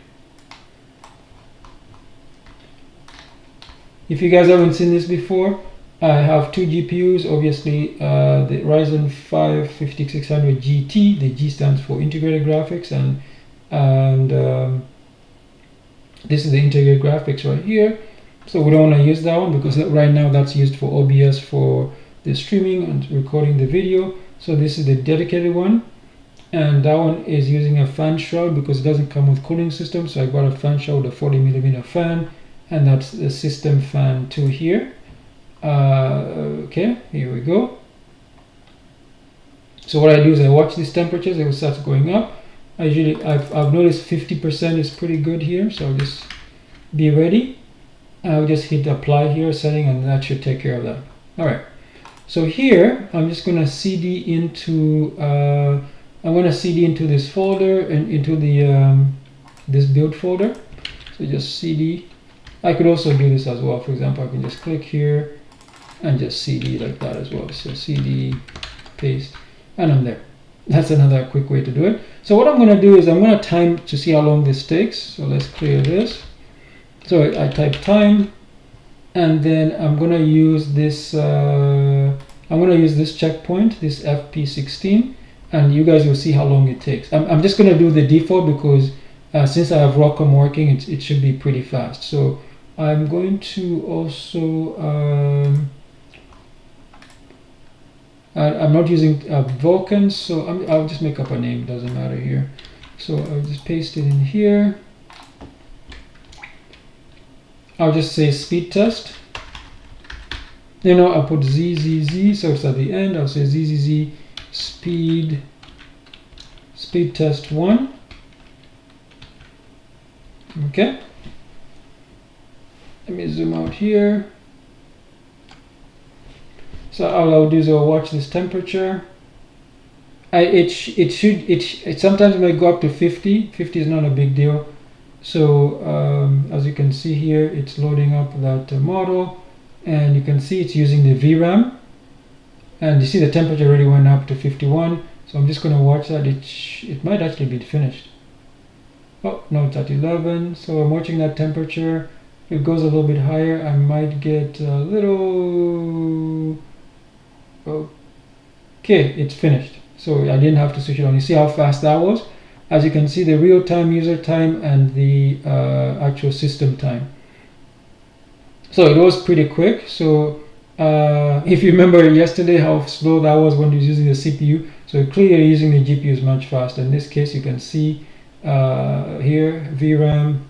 If you guys haven't seen this before, I have two GPUs. Obviously, the Ryzen 5 5600 GT. The G stands for integrated graphics, and this is the integrated graphics right here. So we don't want to use that one because right now that's used for OBS for the streaming and recording the video. So this is the dedicated one, and that one is using a fan shroud because it doesn't come with cooling system. So I got a fan shroud with a 40mm fan, and that's the system fan 2 here. Okay, here we go. So what I do is I watch these temperatures. It will start going up. I've noticed 50% is pretty good here, so I'll just be ready. I'll just hit apply here setting, and that should take care of that. All right. So here I'm just going to cd into I'm going to cd into this folder and into the this build folder. So just cd. I could also do this as well. For example, I can just click here and just cd like that as well. So cd, paste, and I'm there. That's another quick way to do it. So what I'm going to do is I'm going to time to see how long this takes. So let's clear this. So I type time, and then I'm going to use this checkpoint, this FP16, and you guys will see how long it takes. I'm just going to do the default because since I have ROCm working, it should be pretty fast. So I'm going to also I'm not using Vulkan, so I'll just make up a name, doesn't matter here. So I'll just paste it in here. I'll just say speed test. I'll put ZZZ, so it's at the end. I'll say ZZZ speed test 1. Okay. Let me zoom out here. So all I'll do is I'll watch this temperature. It sometimes might go up to 50. 50 is not a big deal. So as you can see here, it's loading up that model, and you can see it's using the VRAM, and you see the temperature already went up to 51. So I'm just going to watch that. It might actually be finished. Oh no, it's at 11. So I'm watching that temperature. If it goes a little bit higher, I might get a little. Okay, it's finished. So I didn't have to switch it on. You see how fast that was? As you can see, the real-time user time and the actual system time. So it was pretty quick. So if you remember yesterday how slow that was when you're using the CPU, so clearly using the GPU is much faster. In this case, you can see here VRAM,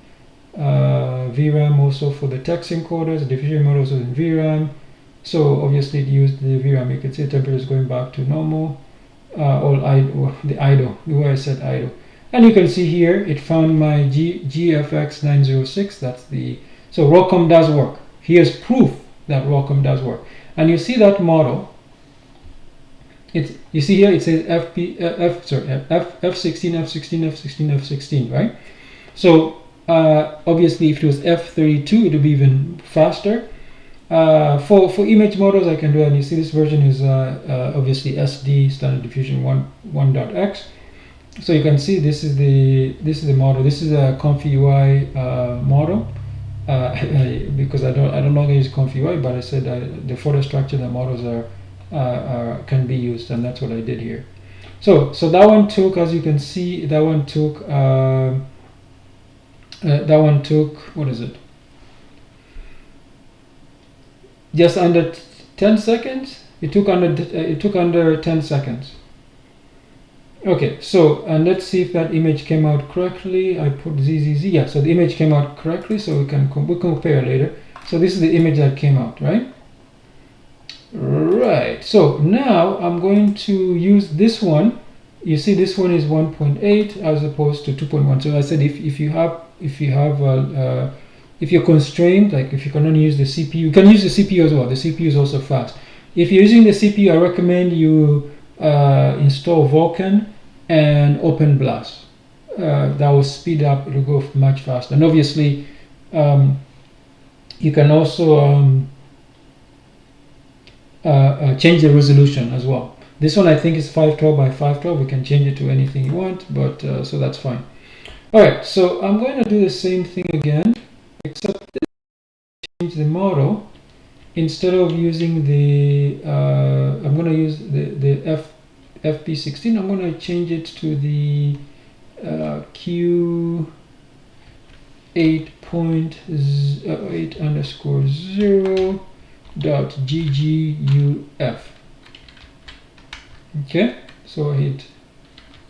VRAM also for the text encoders, the diffusion mode also in VRAM. So obviously it used the VRAM. You can see the temperature is going back to normal, or the idle, the way I said idle. And you can see here it found my GFX 906. That's the, so ROCm does work. Here's proof that ROCm does work. And you see that model. You see here it says F16, F16, F16, F16, right? So obviously if it was F32, it would be even faster. For image models, I can do it. And you see this version is obviously SD, standard diffusion 1.x. So you can see this is the model. This is a ComfyUI model because I don't longer use ComfyUI, but I said the photo structure, the models can be used, and that's what I did here. So that one took, as you can see, that one took what is it? Just under 10 seconds. It took under 10 seconds. Okay, so and let's see if that image came out correctly. I put ZZZ. Yeah, so the image came out correctly, so we'll compare later. So this is the image that came out, right? Right. So now I'm going to use this one. You see, this one is 1.8 as opposed to 2.1. So I said if you're constrained, like if you can only use the CPU, you can use the CPU as well. The CPU is also fast. If you're using the CPU, I recommend you install Vulkan and Open Blast. That will speed up, it'll go much faster. And obviously, you can also change the resolution as well. This one I think is 512 by 512. We can change it to anything you want, but so that's fine. All right, so I'm going to do the same thing again, except change the model. Instead of using the, I'm going to use the FP16. I'm going to change it to the Q8.0.gguf. Okay, so I hit,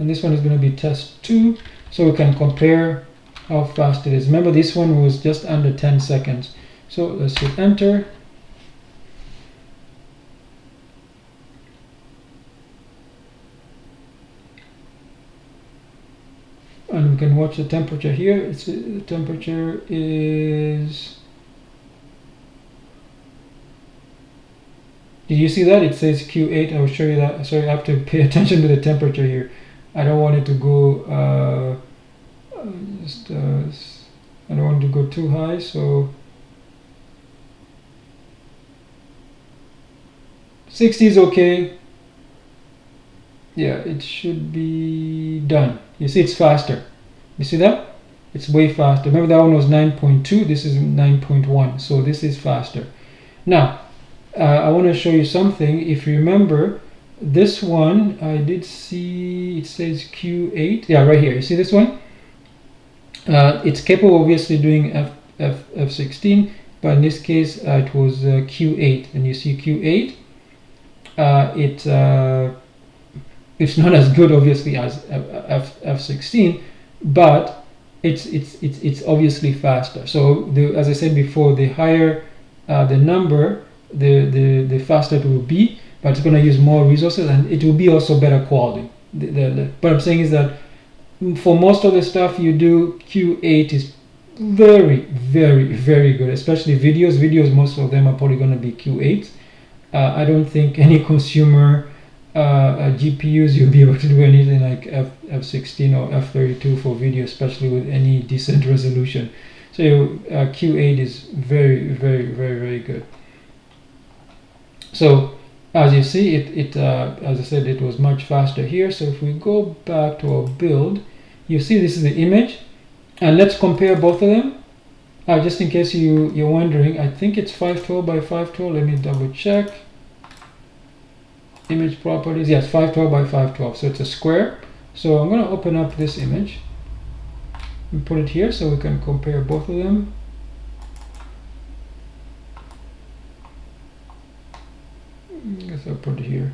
and this one is going to be test 2, so we can compare how fast it is. Remember, this one was just under 10 seconds. So let's hit enter. And we can watch the temperature here. The temperature is Did you see that? It says Q8. I will show you that. Sorry, I have to pay attention to the temperature here. I don't want it to go I don't want to go too high, so 60 is okay. Yeah, it should be done. You see, it's faster. You see that? It's way faster. Remember that one was 9.2. This is 9.1. So this is faster. Now, I want to show you something. If you remember, this one, I did see, it says Q8. Yeah, right here. You see this one? It's capable, obviously, doing F16, but in this case, it was Q8. And you see Q8, it's not as good, obviously, as F16, but it's obviously faster. So as I said before, the higher the number, the faster it will be, but it's going to use more resources, and it will be also better quality. What I'm saying is that for most of the stuff you do, Q8 is very, very, very good, especially videos. Most of them are probably going to be Q8. I don't think any consumer GPUs you'll be able to do anything like F16 or F32 for video, especially with any decent resolution. So Q8 is very, very, very, very good. So as you see, as I said, it was much faster here. So if we go back to our build, you see this is the image, and let's compare both of them. Just in case you're wondering, I think it's 512 by 512. Let me double check. Image properties, yes, 512 by 512. So it's a square. So I'm going to open up this image and put it here so we can compare both of them. I guess I'll put it here.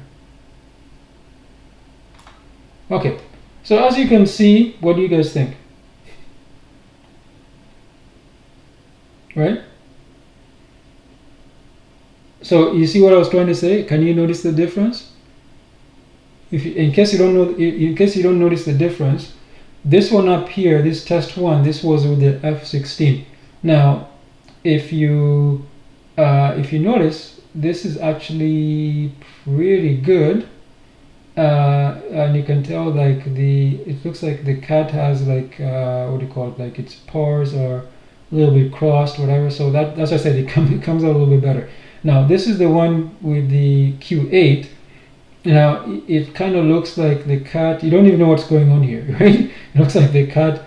Okay, so as you can see, what do you guys think? Right? So you see what I was trying to say? Can you notice the difference? In case you don't notice the difference, this one up here, this test one, this was with the F16. Now, if you notice, this is actually pretty good, and you can tell like it looks like the cat has like what do you call it? Like its paws are a little bit crossed, whatever. So that's what I said. It comes out a little bit better. Now this is the one with the Q8. Now it kind of looks like the cat. You don't even know what's going on here, right? It looks like the cat.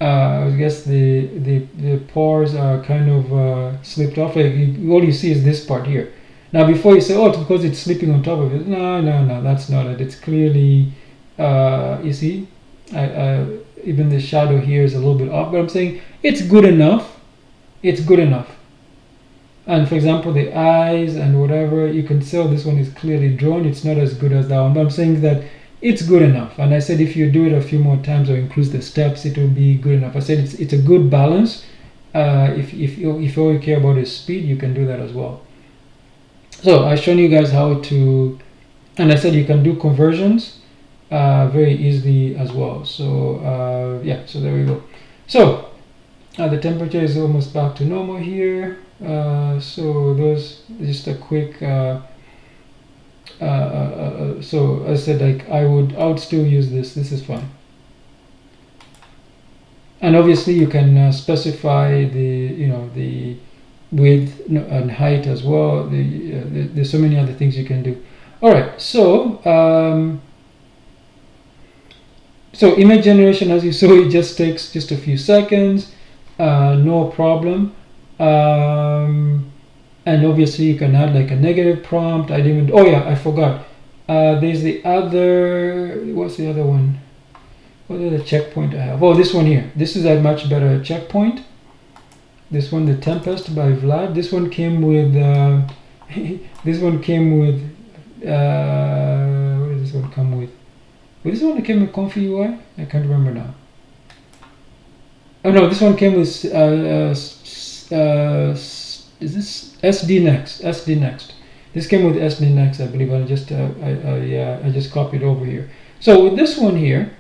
I guess the paws are kind of slipped off. Like all you see is this part here. Now before you say, oh, it's because it's sleeping on top of it. No, that's not it. It's clearly, you see, even the shadow here is a little bit off. But I'm saying it's good enough. It's good enough. And for example, the eyes and whatever, you can tell this one is clearly drawn. It's not as good as that one, but I'm saying that it's good enough. And I said if you do it a few more times or increase the steps, it will be good enough. I said it's a good balance. If all you care about is speed, you can do that as well. So I've shown you guys how to, and I said you can do conversions very easily as well. So yeah, so there we go. So the temperature is almost back to normal here. So those just a quick so I said like I would still use this is fine, and obviously you can specify the width and height as well. There's so many other things you can do. All right, so so image generation, as you saw, it just takes just a few seconds, no problem. And obviously you can add like a negative prompt. I didn't. Oh yeah, I forgot. There's the other. What's the other one? What is the checkpoint I have? Oh, this one here. This is a much better checkpoint. This one, the Tempest by Vlad. This one came with. This one came with. What does this one come with? Well, this one came with Comfy UI. I can't remember now. Oh no, this one came with. Is this SD Next? SD Next. This came with SD Next, I believe. I just copied over here. So with this one here,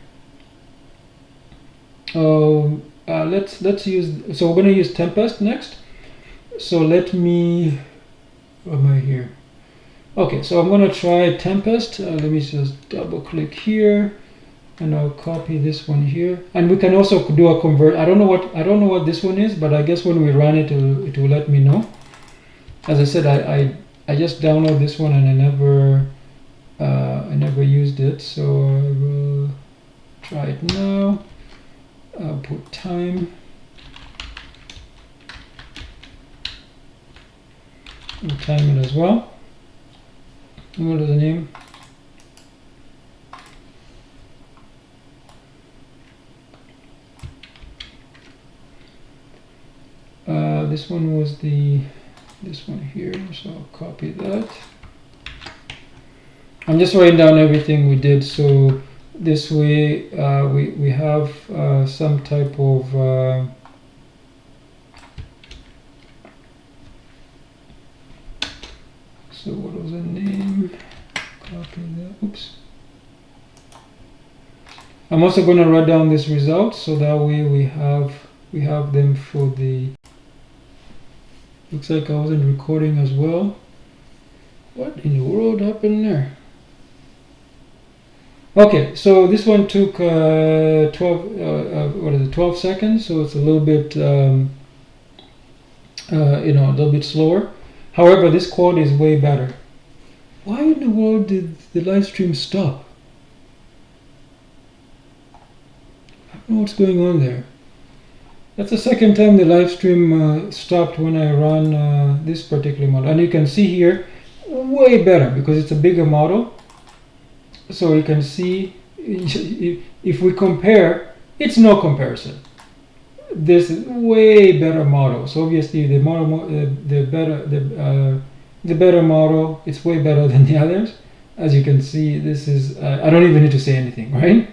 let's use. So we're going to use Tempest next. So let me. Where am I here? Okay, so I'm gonna try Tempest. Let me just double click here, and I'll copy this one here. And we can also do a convert. I don't know what this one is, but I guess when we run it, it will let me know. As I said, I just downloaded this one and I never used it, so I will try it now. I'll put time. I'll time it as well. What is the name? This one was this one here, so I'll copy that. I'm just writing down everything we did, so this way we have some type of so what was the name? Copy that. Oops. I'm also going to write down this result, so that way we have them for the. Looks like I wasn't recording as well. What in the world happened there? Okay, so this one took 12 seconds, so it's a little bit a little bit slower. However, this quad is way better. Why in the world did the live stream stop? I don't know what's going on there. That's the second time the live stream stopped when I run this particular model. And you can see here, way better because it's a bigger model. So you can see, if we compare, it's no comparison. This is way better model. So obviously the better model, it's way better than the others. As you can see, this is, I don't even need to say anything, right?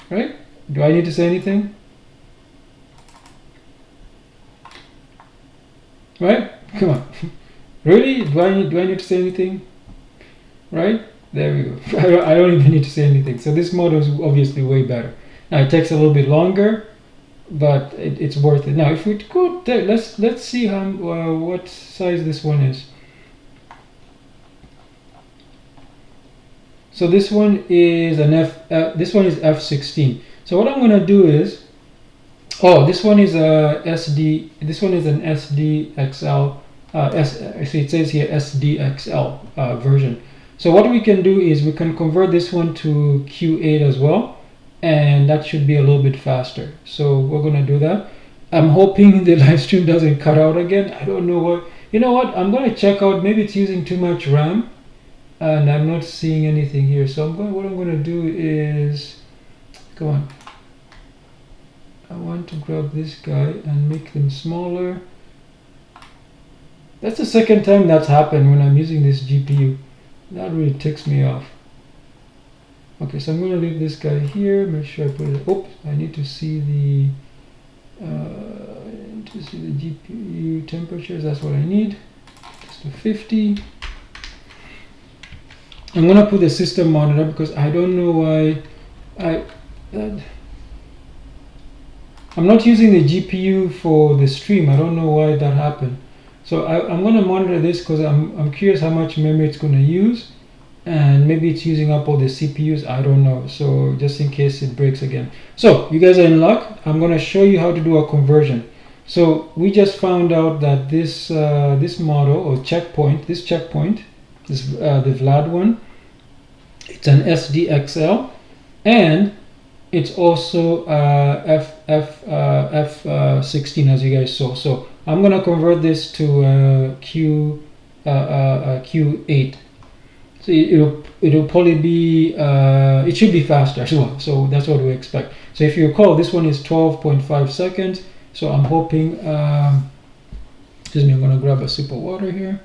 Right? Do I need to say anything? Right? Come on. Really? Do I need to say anything? Right? There we go. I don't even need to say anything. So this model is obviously way better. Now it takes a little bit longer, but it's worth it. Now if we go there, let's see how what size this one is. So this one is an F16. So what I'm going to do is, this one is a SD. This one is an SDXL. Actually, it says here SDXL version. So what we can do is we can convert this one to Q8 as well, and that should be a little bit faster. So we're going to do that. I'm hoping the live stream doesn't cut out again. I don't know what. You know what? I'm going to check out. Maybe it's using too much RAM, and I'm not seeing anything here. So what I'm going to do is, come on. I want to grab this guy and make them smaller. That's the second time that's happened when I'm using this GPU. That really ticks me off. Okay, so I'm going to leave this guy here. Make sure I put it. Oops, I need to see the GPU temperatures. That's what I need. Just to 50. I'm going to put the system monitor because I don't know why I'm not using the GPU for the stream. I don't know why that happened. So I'm going to monitor this because I'm curious how much memory it's going to use, and maybe it's using up all the CPUs. I don't know. So just in case it breaks again. So you guys are in luck. I'm going to show you how to do a conversion. So we just found out that this model or checkpoint, the Vlad one, it's an SDXL, and it's also F16 as you guys saw. So I'm gonna convert this to Q8. So it'll probably be it should be faster as well. So that's what we expect. So if you recall, this one is 12.5 seconds. So I'm hoping. Excuse me. I'm gonna grab a sip of water here.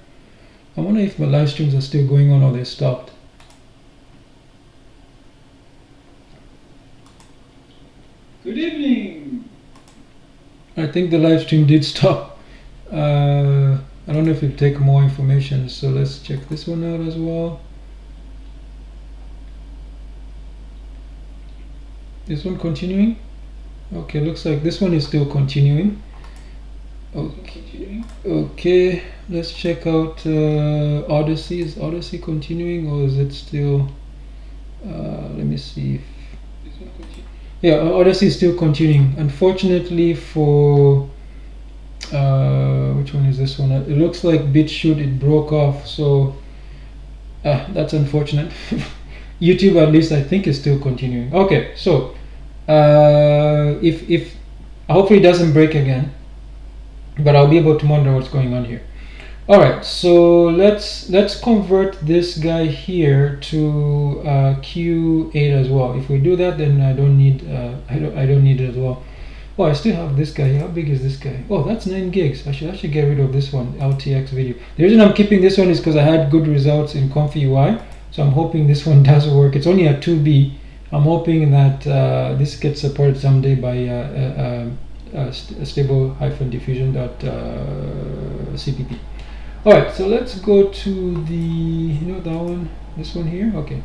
I wonder if my live streams are still going on or they stopped. Good evening. I think the live stream did stop. I don't know if it'll take more information, so let's check this one out as well. This one continuing? Okay, looks like this one is still continuing. Okay, let's check out Odyssey. Is Odyssey continuing, or is it still let me see if yeah, Odyssey is still continuing. Unfortunately for which one is this one? It looks like BitChute, it broke off, so that's unfortunate. YouTube, at least I think, is still continuing. Okay, so if hopefully it doesn't break again, but I'll be able to monitor what's going on here. All right, so let's convert this guy here to Q8 as well. If we do that, then I don't need I don't need it as well. Oh, I still have this guy. How big is this guy? Oh, that's 9 gigs. I should actually get rid of this one, LTX video. The reason I'm keeping this one is because I had good results in Comfy UI, so I'm hoping this one does work. It's only a 2B. I'm hoping that this gets supported someday by stable-diffusion.cpp. Alright, so let's go to the, that one, this one here. Okay.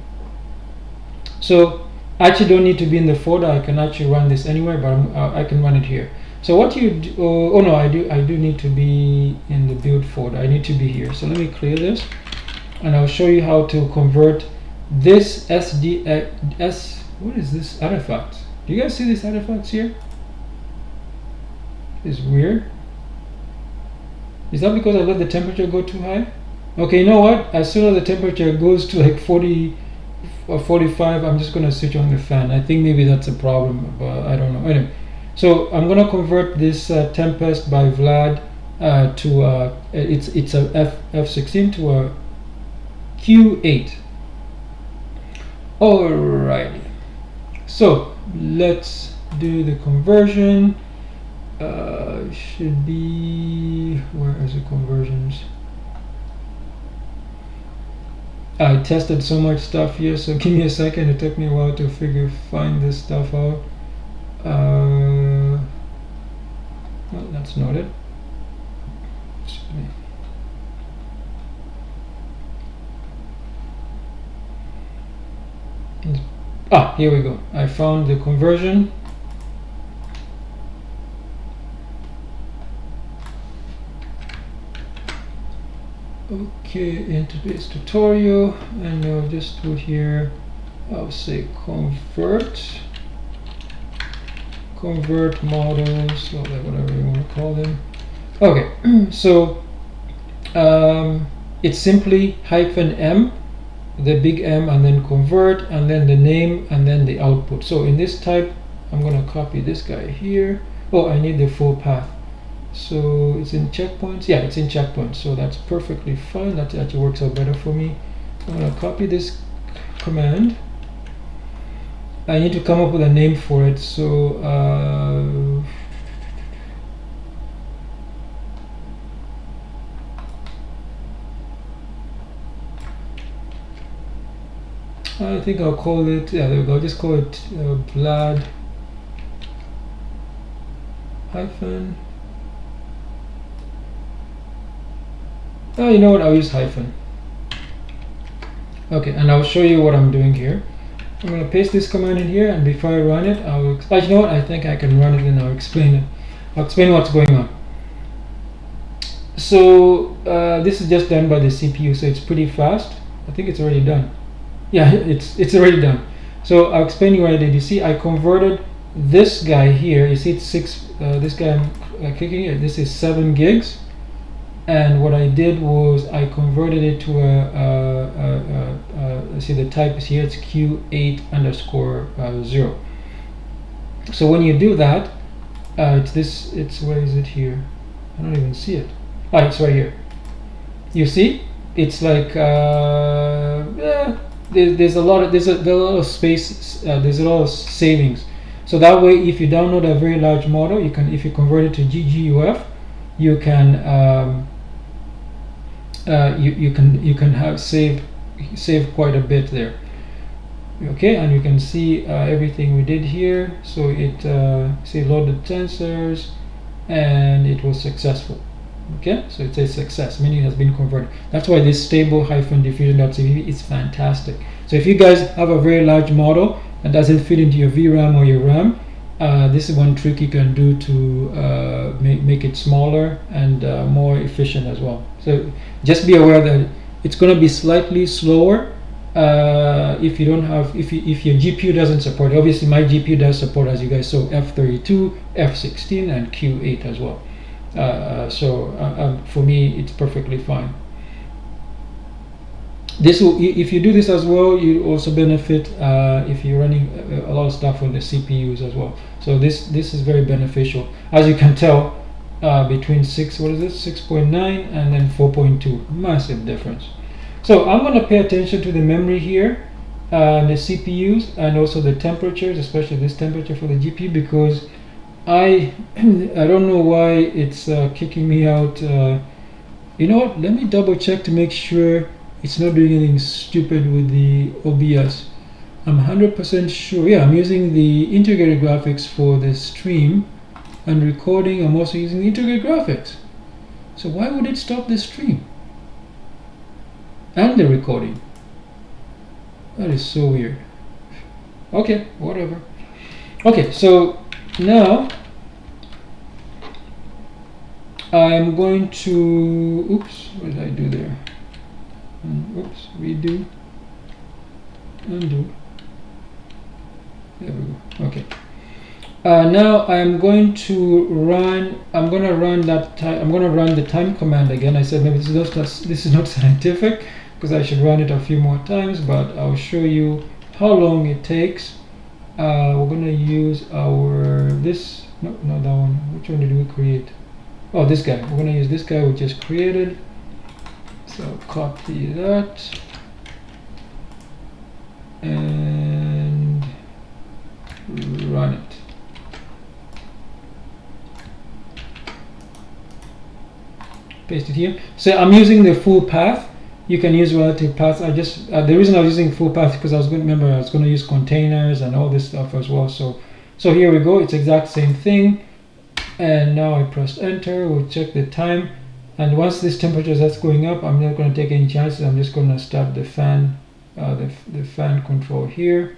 So I actually don't need to be in the folder. I can actually run this anywhere, but I can run it here. So what you do, oh no, I do need to be in the build folder. I need to be here. So let me clear this, and I'll show you how to convert this what is this artifact? Do you guys see these artifacts here? It's weird. Is that because I let the temperature go too high? Okay, you know what? As soon as the temperature goes to like 40 or 45, I'm just gonna switch on the fan. I think maybe that's a problem, but I don't know. Anyway, so I'm gonna convert this Tempest by Vlad to it's a F16 to a Q8. Alrighty. So let's do the conversion. Should be, where is the conversions? I tested so much stuff here, so give me a second. It took me a while to find this stuff out. Well, that's not it. Excuse me. Here we go. I found the conversion. Okay, interface tutorial, and I'll just put here, I'll say convert models, or whatever you want to call them. Okay, so it's simply -m, the big M, and then convert, and then the name, and then the output. So in this type, I'm going to copy this guy here. Oh, I need the full path. So it's in checkpoints. Yeah, it's in checkpoints. So that's perfectly fine. That actually works out better for me. I'm going to copy this command. I need to come up with a name for it. So I think I'll call it, yeah, there we go. I'll just call it Vlad hyphen. Oh, you know what? I'll use hyphen. Okay, and I'll show you what I'm doing here. I'm going to paste this command in here, and before I run it, you know what? I think I can run it, and I'll explain it. I'll explain what's going on. So this is just done by the CPU, so it's pretty fast. I think it's already done. Yeah, it's already done. So I'll explain you what I did. You see, I converted this guy here. You see, it's 6. This guy I'm clicking here. This is 7 gigs. And what I did was I converted it to see the type is here, it's Q8_0. So when you do that, it's where is it here? I don't even see it. It's right here. You see, it's like there's a lot of space. There's a lot of savings. So that way, if you download a very large model, you can, if you convert it to GGUF, you can you can have save quite a bit there. Okay, and you can see everything we did here. So it see loaded tensors, and it was successful. Okay, so it's a success, meaning it has been converted. That's why this stable-diffusion.cpp is fantastic. So if you guys have a very large model that doesn't fit into your VRAM or your RAM, This is one trick you can do to make it smaller and more efficient as well. So just be aware that it's going to be slightly slower if you don't have, if your GPU doesn't support. Obviously my GPU does support, as you guys saw, F32, F16 and Q8 as well. For me it's perfectly fine. This will, if you do this as well, you also benefit if you're running a lot of stuff on the CPUs as well. So this is very beneficial. As you can tell, between 6.9 and then 4.2, massive difference. So I'm going to pay attention to the memory here, the CPUs, and also the temperatures, especially this temperature for the GPU, because I don't know why it's kicking me out. You know what? Let me double check to make sure it's not doing anything stupid with the OBS. I'm 100% sure. Yeah, I'm using the integrated graphics for the stream and recording. I'm also using the integrated graphics. So why would it stop the stream and the recording? That is so weird. Okay, whatever. Okay, so now I'm going to, oops, what did I do there? Oops, redo, undo. There we go. Okay. Now I'm going to run. I'm going to run that time. I'm going to run the time command again. I said maybe this is not scientific because I should run it a few more times, but I'll show you how long it takes. We're going to use our no, not that one. Which one did we create? Oh, this guy. We're going to use this guy we just created. So copy that and run it. Paste it here. So I'm using the full path. You can use relative paths. I just the reason I was using full path because I was going to use containers and all this stuff as well. So here we go. It's exact same thing. And now I pressed enter. We'll check the time. And once this temperature starts going up, I'm not going to take any chances. I'm just going to start the fan, the fan control here.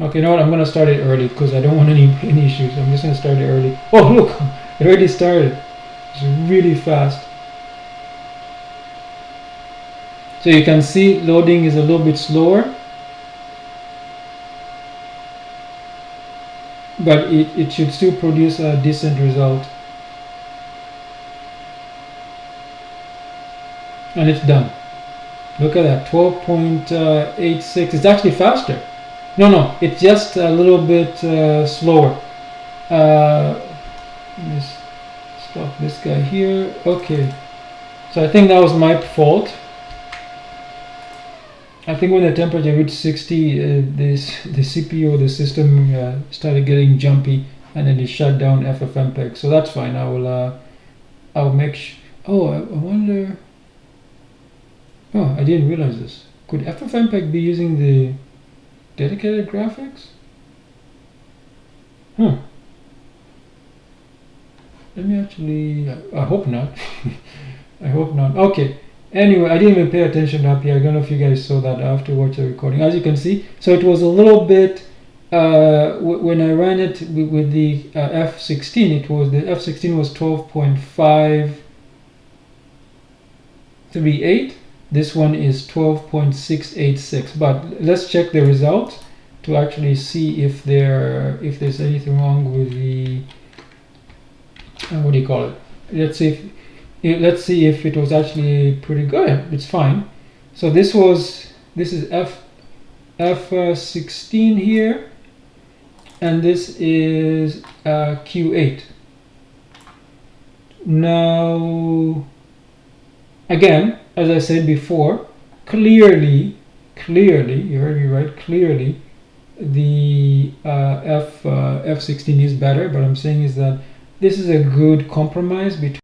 Okay, you know what? I'm going to start it early because I don't want any issues. I'm just going to start it early. Oh, look, it already started. It's really fast. So you can see loading is a little bit slower. But it should still produce a decent result. And it's done. Look at that, 12.86. It's actually faster. No, it's just a little bit slower. Let's stop this guy here. Okay. So I think that was my fault. I think when the temperature reached 60, the CPU, the system started getting jumpy, and then it shut down FFmpeg. So that's fine. I'll make sure. Oh, I wonder. Oh, I didn't realize this. Could FFmpeg be using the dedicated graphics? Let me actually. I hope not. I hope not. Okay. Anyway, I didn't even pay attention up here. I don't know if you guys saw that. I have to watch the recording. As you can see, so it was a little bit, when I ran it with the F16, the F16 was 12.538. This one is 12.686. But let's check the results to actually see if there's anything wrong with the, what do you call it? Let's see if it was actually pretty good. It's fine. So this is F16 here, and this is Q8. Now, again, as I said before, clearly, you heard me right. Clearly, the F16 is better. But I'm saying is that this is a good compromise between